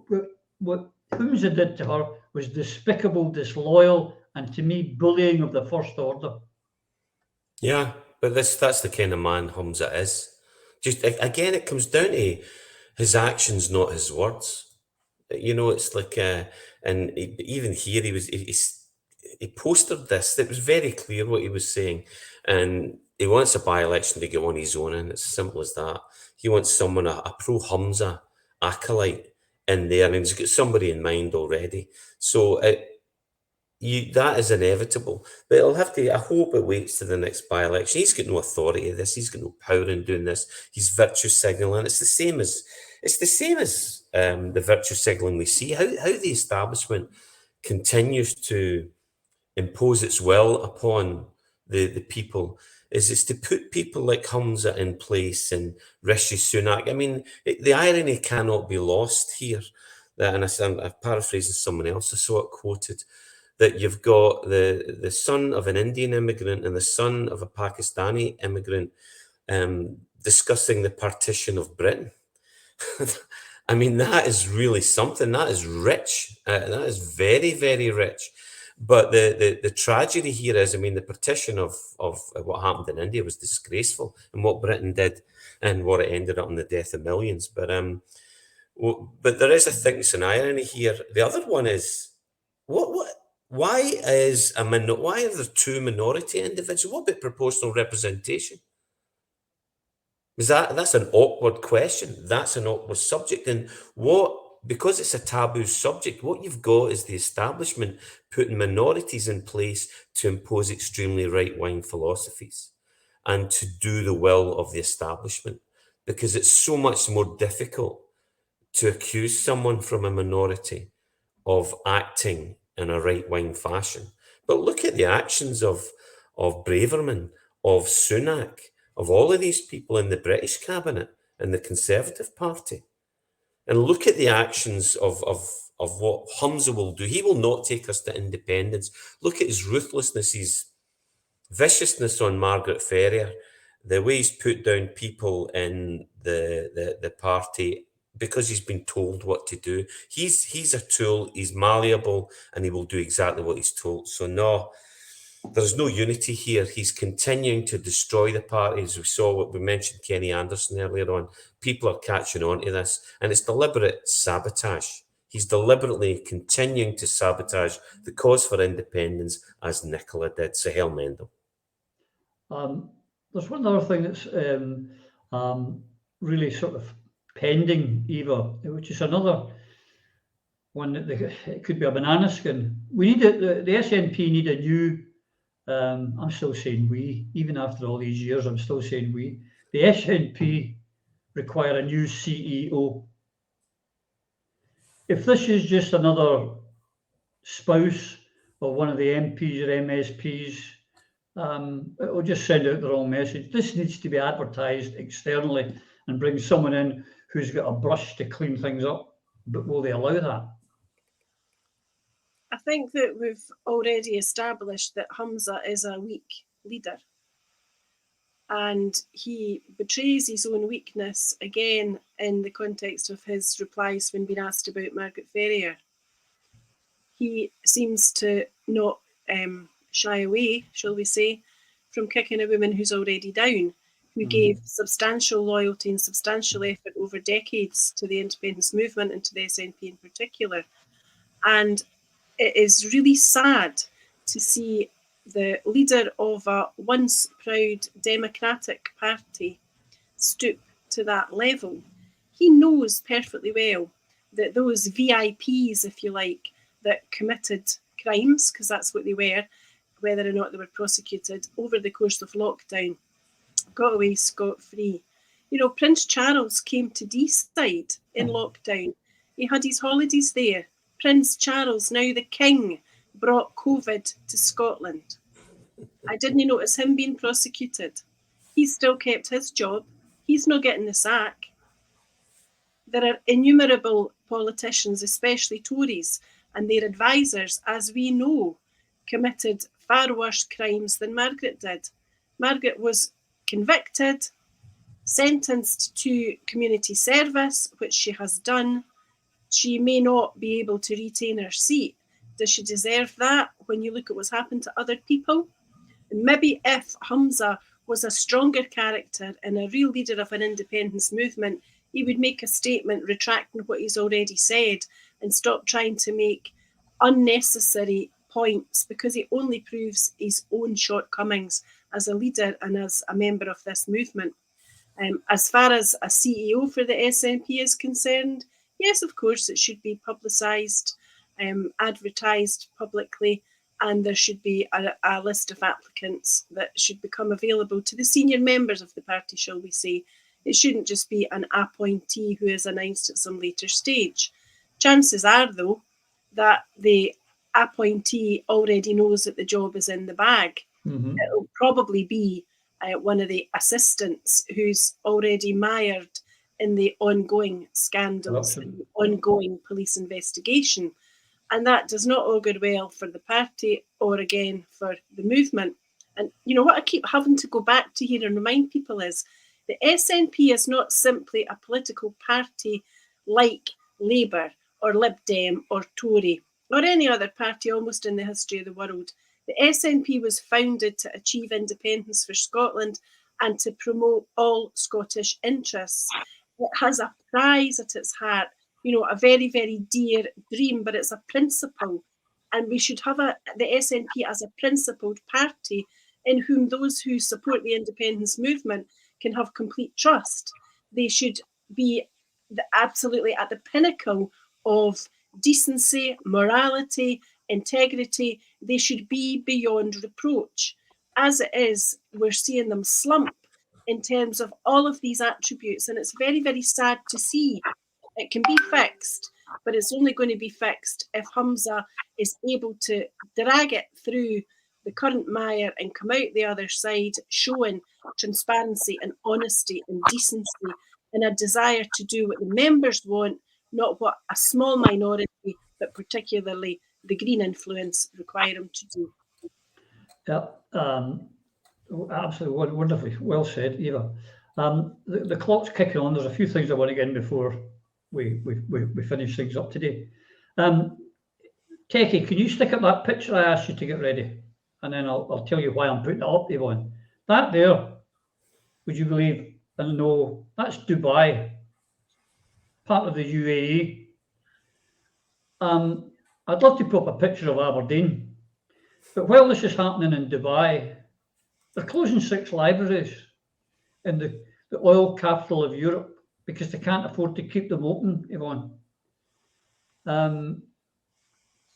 what Humza did to her was despicable, disloyal, and to me, bullying of the first order. Yeah, but that's the kind of man Humza is. Just again, it comes down to his actions, not his words. You know, it's like, and even here he posted this. It was very clear what he was saying, and he wants a by-election to get on his own, and it's as simple as that. He wants someone, a pro-Humza acolyte in there, and he's got somebody in mind already. So that is inevitable. But it'll have to, I hope it waits to the next by-election. He's got no authority of this. He's got no power in doing this. He's virtue signalling. It's the same as the virtue signalling we see. How the establishment continues to impose its will upon the people is to put people like Humza in place and Rishi Sunak. I mean, the irony cannot be lost here. And I'm paraphrasing someone else. I saw it quoted that you've got the son of an Indian immigrant and the son of a Pakistani immigrant discussing the partition of Britain. I mean, that is really something. That is rich. That is very, very rich. But the tragedy here is, I mean, the partition of what happened in India was disgraceful, and what Britain did and what it ended up in the death of millions. But there is, I think, an irony here. The other one is, why are there two minority individuals? What about proportional representation? That's an awkward question. That's an awkward subject. And because it's a taboo subject, what you've got is the establishment putting minorities in place to impose extremely right-wing philosophies and to do the will of the establishment, because it's so much more difficult to accuse someone from a minority of acting in a right-wing fashion. But look at the actions of Braverman, of Sunak, of all of these people in the British cabinet. in the Conservative Party. And look at the actions of what Humza will do. He will not take us to independence. Look at his ruthlessness, his viciousness on Margaret Ferrier, the way he's put down people in the party because he's been told what to do. He's a tool, he's malleable, and he will do exactly what he's told. So no, there's no unity here. He's continuing to destroy the party. As we saw, what we mentioned Kenny Anderson earlier on. People are catching on to this, and it's deliberate sabotage. He's deliberately continuing to sabotage the cause for independence, as Nicola did. So hell, Mendel. There's one other thing that's really sort of pending, Eva, which is another one that it could be a banana skin. We need the SNP need a new. I'm still saying we, even after all these years, I'm still saying we. The SNP require a new CEO. If this is just another spouse of one of the MPs or MSPs, it will just send out the wrong message. This needs to be advertised externally and bring someone in who's got a brush to clean things up. But will they allow that? I think that we've already established that Humza is a weak leader. And he betrays his own weakness again in the context of his replies when being asked about Margaret Ferrier. He seems to not shy away, shall we say, from kicking a woman who's already down, who gave substantial loyalty and substantial effort over decades to the independence movement and to the SNP in particular. And it is really sad to see the leader of a once proud democratic party stoop to that level. He knows perfectly well that those VIPs, if you like, that committed crimes, because that's what they were, whether or not they were prosecuted over the course of lockdown, got away scot-free. You know, Prince Charles came to Deeside in lockdown. He had his holidays there. Prince Charles, now the King, brought COVID to Scotland. I didn't notice him being prosecuted. He's still kept his job. He's not getting the sack. There are innumerable politicians, especially Tories, and their advisors, as we know, committed far worse crimes than Margaret did. Margaret was convicted, sentenced to community service, which she has done. She may not be able to retain her seat. Does she deserve that when you look at what's happened to other people? And maybe if Humza was a stronger character and a real leader of an independence movement, he would make a statement retracting what he's already said and stop trying to make unnecessary points, because it only proves his own shortcomings as a leader and as a member of this movement. As far as a CEO for the SNP is concerned, yes, of course, it should be publicised, advertised publicly, and there should be a list of applicants that should become available to the senior members of the party, shall we say. It shouldn't just be an appointee who is announced at some later stage. Chances are, though, that the appointee already knows that the job is in the bag. It'll probably be one of the assistants who's already mired in the ongoing scandals and the ongoing police investigation. And that does not augur well for the party or, again, for the movement. And, you know, what I keep having to go back to here and remind people is the SNP is not simply a political party like Labour or Lib Dem or Tory or any other party almost in the history of the world. The SNP was founded to achieve independence for Scotland and to promote all Scottish interests. It has a prize at its heart, you know, a very, very dear dream, but it's a principle. And we should have the SNP as a principled party in whom those who support the independence movement can have complete trust. They should be absolutely at the pinnacle of decency, morality, integrity. They should be beyond reproach. As it is, we're seeing them slump in terms of all of these attributes, and it's very, very sad to see. It can be fixed, but it's only going to be fixed if Humza is able to drag it through the current mire and come out the other side showing transparency and honesty and decency and a desire to do what the members want, not what a small minority, but particularly the green influence, require them to do. Yeah, absolutely wonderfully well said, Eva. The clock's kicking on. There's a few things I want to get in before we finish things up today. Techie, can you stick up that picture I asked you to get ready? And then I'll tell you why I'm putting it up, Yvonne. That there, would you believe, and no, that's Dubai, part of the UAE. I'd love to put up a picture of Aberdeen, but while this is happening in Dubai, they're closing 6 libraries in the oil capital of Europe because they can't afford to keep them open, Yvonne.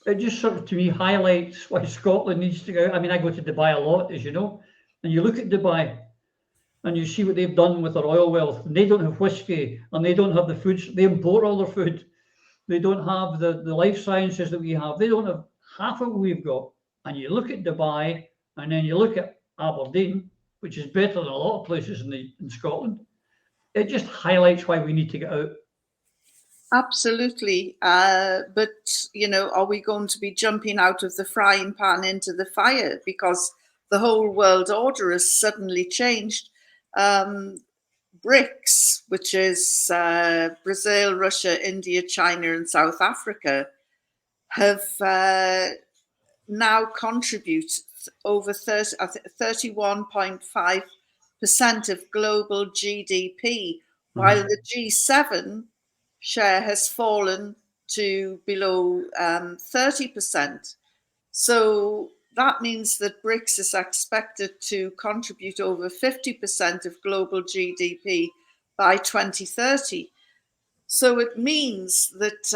It just sort of, to me, highlights why Scotland needs to go. I mean, I go to Dubai a lot, as you know, and you look at Dubai and you see what they've done with their oil wealth. And they don't have whiskey and they don't have the foods. They import all their food. They don't have the life sciences that we have. They don't have half of what we've got. And you look at Dubai and then you look at Aberdeen, which is better than a lot of places in Scotland. It just highlights why we need to get out. Absolutely. But, you know, are we going to be jumping out of the frying pan into the fire because the whole world order has suddenly changed? BRICS, which is Brazil, Russia, India, China, and South Africa, have now contribute over 31.5% of global GDP, while the G7 share has fallen to below 30%. So that means that BRICS is expected to contribute over 50% of global GDP by 2030. So it means that,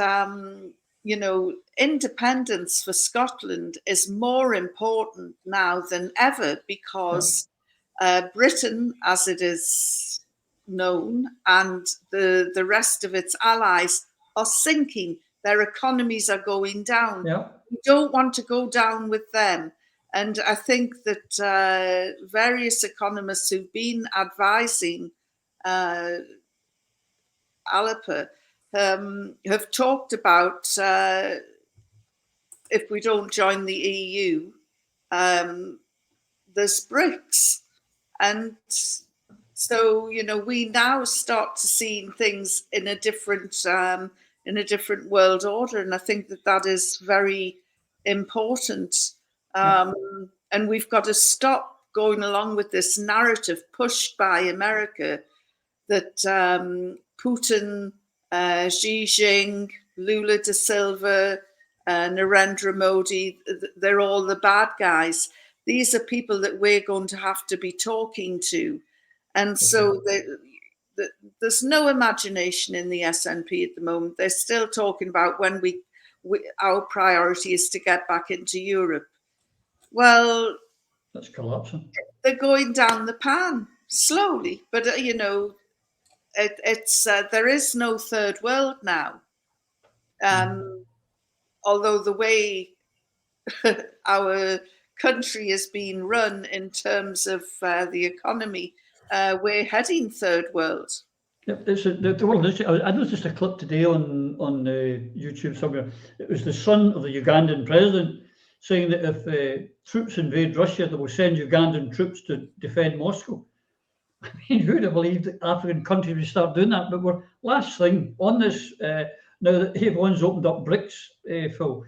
you know, independence for Scotland is more important now than ever because Britain, as it is known, and the rest of its allies are sinking. Their economies are going down. Yeah. We don't want to go down with them. And I think that various economists who've been advising Alipur have talked about if we don't join the EU, there's BRICS. And so, you know, we now start to see things in a different world order, and I think that is very important. And we've got to stop going along with this narrative pushed by America that Putin, Xi Jinping, Lula da Silva, Narendra Modi, they're all the bad guys. These are people that we're going to have to be talking to. And so there's no imagination in the SNP at the moment. They're still talking about when our priority is to get back into Europe. Well, that's collapsing. They're going down the pan slowly, but you know, it's there is no third world now. Although the way our country is being run in terms of the economy, we're heading third world. Yep, the world is. I noticed a clip today on YouTube somewhere. It was the son of the Ugandan president saying that if troops invade Russia, they will send Ugandan troops to defend Moscow. I mean, who would have believed that African countries would start doing that? But we're last thing on this. Now that everyone's opened up BRICS, Phil,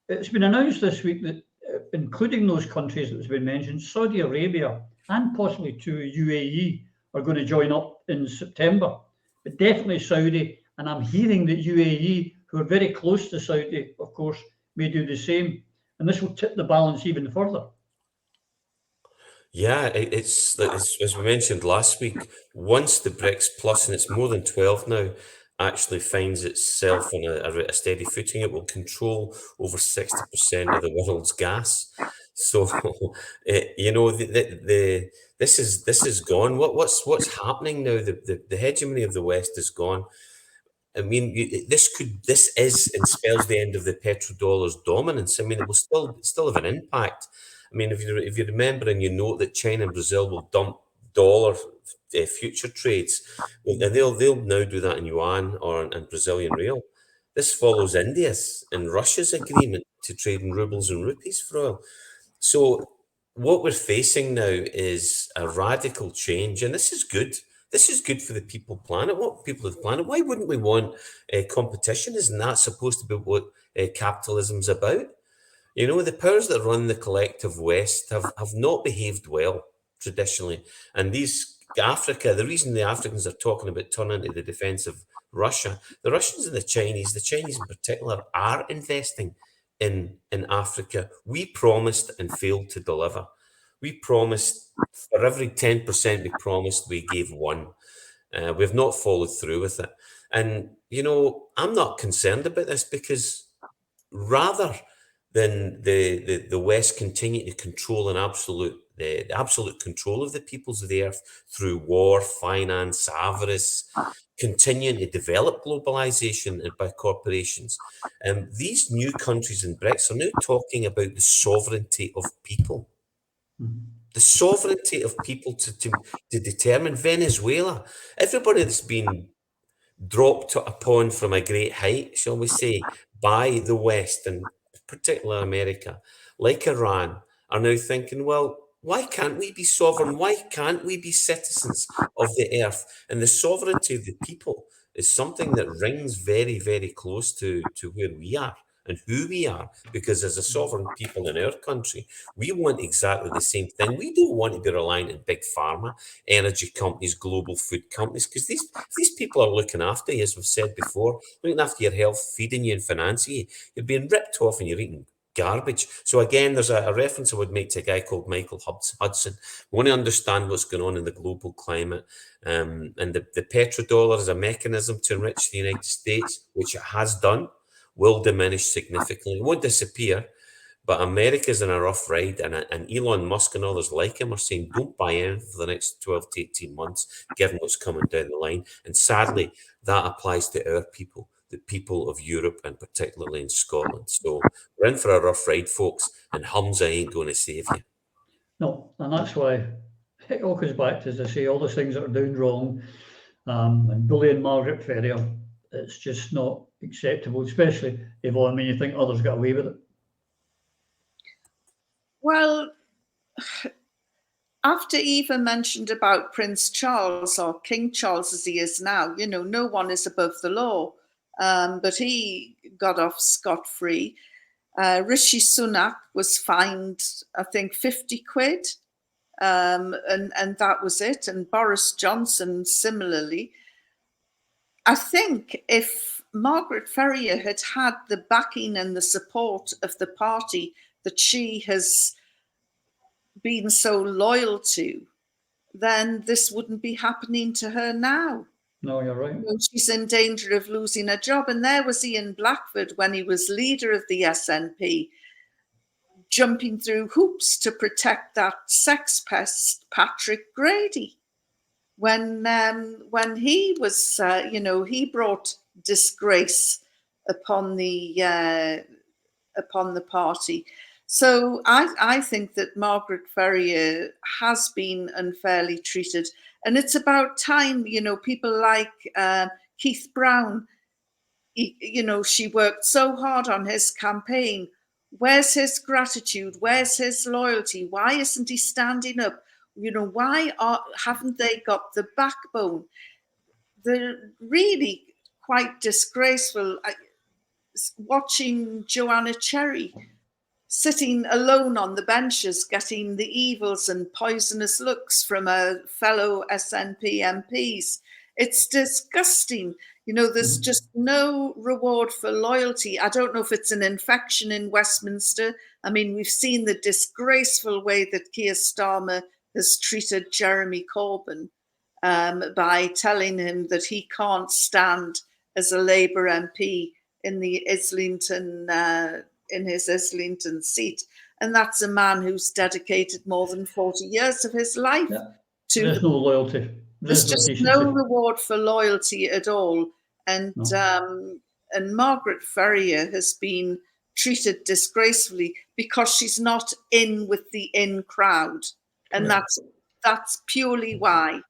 it's been announced this week that, including those countries that has been mentioned, Saudi Arabia and possibly to UAE are going to join up in September, but definitely Saudi. And I'm hearing that UAE, who are very close to Saudi, of course, may do the same. And this will tip the balance even further. Yeah, it's as we mentioned last week, once the BRICS Plus, and it's more than 12 now, actually finds itself on a steady footing, it will control over 60% of the world's gas. So, you know, this is gone. What's happening now? The hegemony of the West is gone. I mean, this is and spells the end of the petrodollar's dominance. I mean, it will still have an impact. I mean, if you remember and you note that China and Brazil will dump dollar future trades, and they'll now do that in yuan or in Brazilian real. This follows India's and Russia's agreement to trade in rubles and rupees for oil. So what we're facing now is a radical change, and this is good. This is good for the people planet. What people of the planet? Why wouldn't we want competition? Isn't that supposed to be what capitalism's about? You know, the powers that run the collective West have not behaved well traditionally. And Africa, the reason the Africans are talking about turning to the defense of Russia, the Russians and the Chinese in particular, are investing in Africa. We promised and failed to deliver. We promised, for every 10% we promised, we gave 1. We've not followed through with it. And, you know, I'm not concerned about this, because rather than the West continue to control the absolute control of the peoples of the earth through war, finance, avarice, continuing to develop globalization by corporations, these new countries in BRICS are now talking about the sovereignty of people. The sovereignty of people to determine. Venezuela, everybody that's been dropped upon from a great height, shall we say, by the West, and particularly America, like Iran, are now thinking, well, why can't we be sovereign? Why can't we be citizens of the earth? And the sovereignty of the people is something that rings very, very close to where we are and who we are, because as a sovereign people in our country, we want exactly the same thing. We don't want to be reliant on big pharma, energy companies, global food companies, because these people are looking after you, as we've said before, looking after your health, feeding you and financing you. You're being ripped off and you're eating garbage. So again, there's a reference I would make to a guy called Michael Hudson. We want to understand what's going on in the global climate, and the petrodollar is a mechanism to enrich the United States, which it has done, will diminish significantly. It won't disappear, but America's in a rough ride, and Elon Musk and others like him are saying don't buy in for the next 12 to 18 months, given what's coming down the line. And sadly, that applies to our people, the people of Europe, and particularly in Scotland. So we're in for a rough ride, folks, and Humza ain't going to save you. No, and that's why it all comes back to, as I say, all those things that are doing wrong, and bullying Margaret Ferrier. It's just not acceptable, especially, Yvonne, when you think others got away with it. Well, after Eva mentioned about Prince Charles, or King Charles as he is now, you know, no one is above the law, but he got off scot-free. Rishi Sunak was fined, I think, 50 quid, and that was it. And Boris Johnson, similarly. I think if Margaret Ferrier had had the backing and the support of the party that she has been so loyal to, then this wouldn't be happening to her now. No, you're right. She's in danger of losing her job. And there was Ian Blackford, when he was leader of the SNP, jumping through hoops to protect that sex pest, Patrick Grady. When he was, he brought disgrace upon the party. So I think that Margaret Ferrier has been unfairly treated, and it's about time. You know, people like Keith Brown. She worked so hard on his campaign. Where's his gratitude? Where's his loyalty? Why isn't he standing up? You know, why haven't they got the backbone? They're really quite disgraceful. Watching Joanna Cherry sitting alone on the benches, getting the evils and poisonous looks from her fellow SNP MPs. It's disgusting. You know, there's just no reward for loyalty. I don't know if it's an infection in Westminster. I mean, we've seen the disgraceful way that Keir Starmer has treated Jeremy Corbyn by telling him that he can't stand as a Labour MP in the Islington, in his Islington seat. And that's a man who's dedicated more than 40 years of his life to... There's no loyalty. There's just no reward for loyalty at all. And and Margaret Ferrier has been treated disgracefully because she's not in with the in crowd. And that's purely why.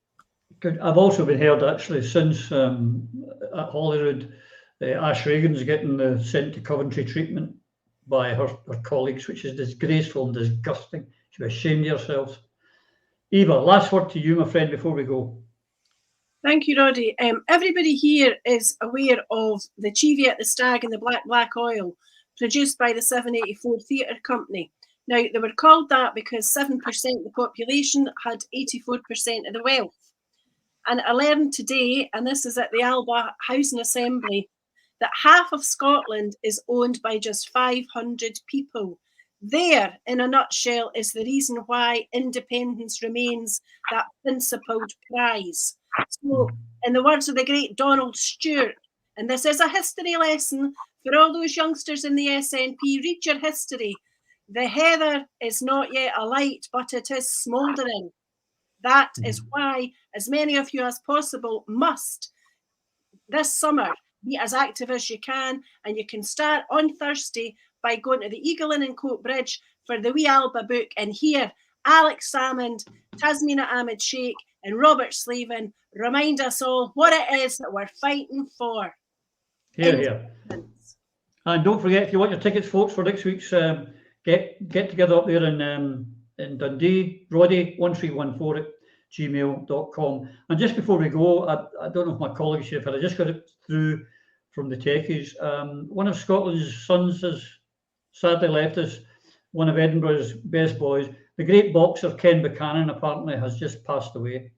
Good. I've also been heard actually since at Holyrood, Ash Regan's getting sent to Coventry treatment by her colleagues, which is disgraceful and disgusting. You should be ashamed of yourselves. Eva, last word to you, my friend, before we go. Thank you, Roddy. Everybody here is aware of the Cheviot, the Stag and the Black Oil produced by the 784 Theatre Company. Now, they were called that because 7% of the population had 84% of the wealth. And I learned today, and this is at the Alba Housing Assembly, that half of Scotland is owned by just 500 people. There, in a nutshell, is the reason why independence remains that principled prize. So, in the words of the great Donald Stewart, and this is a history lesson for all those youngsters in the SNP, read your history. The heather is not yet alight, but it is smouldering. That is why as many of you as possible must, this summer, be as active as you can. And you can start on Thursday by going to the Eagle Inn and Coat Bridge for the Wee Alba book and hear Alex Salmond, Tasmina Ahmed Sheikh and Robert Slavin remind us all what it is that we're fighting for. Hear, hear. And don't forget, if you want your tickets, folks, for next week's get together up there in Dundee, Roddy1314@gmail.com. And just before we go, I don't know if my colleagues here, but I just got it through from the techies. One of Scotland's sons has sadly left us, one of Edinburgh's best boys. The great boxer Ken Buchanan apparently has just passed away,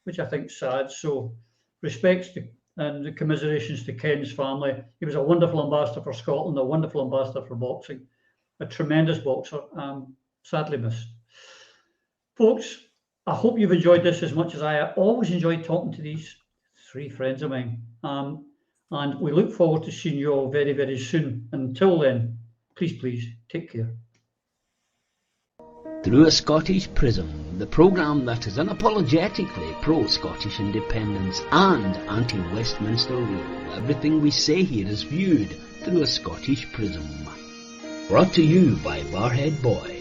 which I think is sad. So respects to and the commiserations to Ken's family. He was a wonderful ambassador for Scotland, a wonderful ambassador for boxing, a tremendous boxer, sadly missed. Folks, I hope you've enjoyed this as much as I always enjoy talking to these three friends of mine. And we look forward to seeing you all very, very soon. Until then, please take care. Through a Scottish Prism, the programme that is unapologetically pro-Scottish independence and anti-Westminster rule. Everything we say here is viewed through a Scottish prism. Brought to you by Barhead Boy.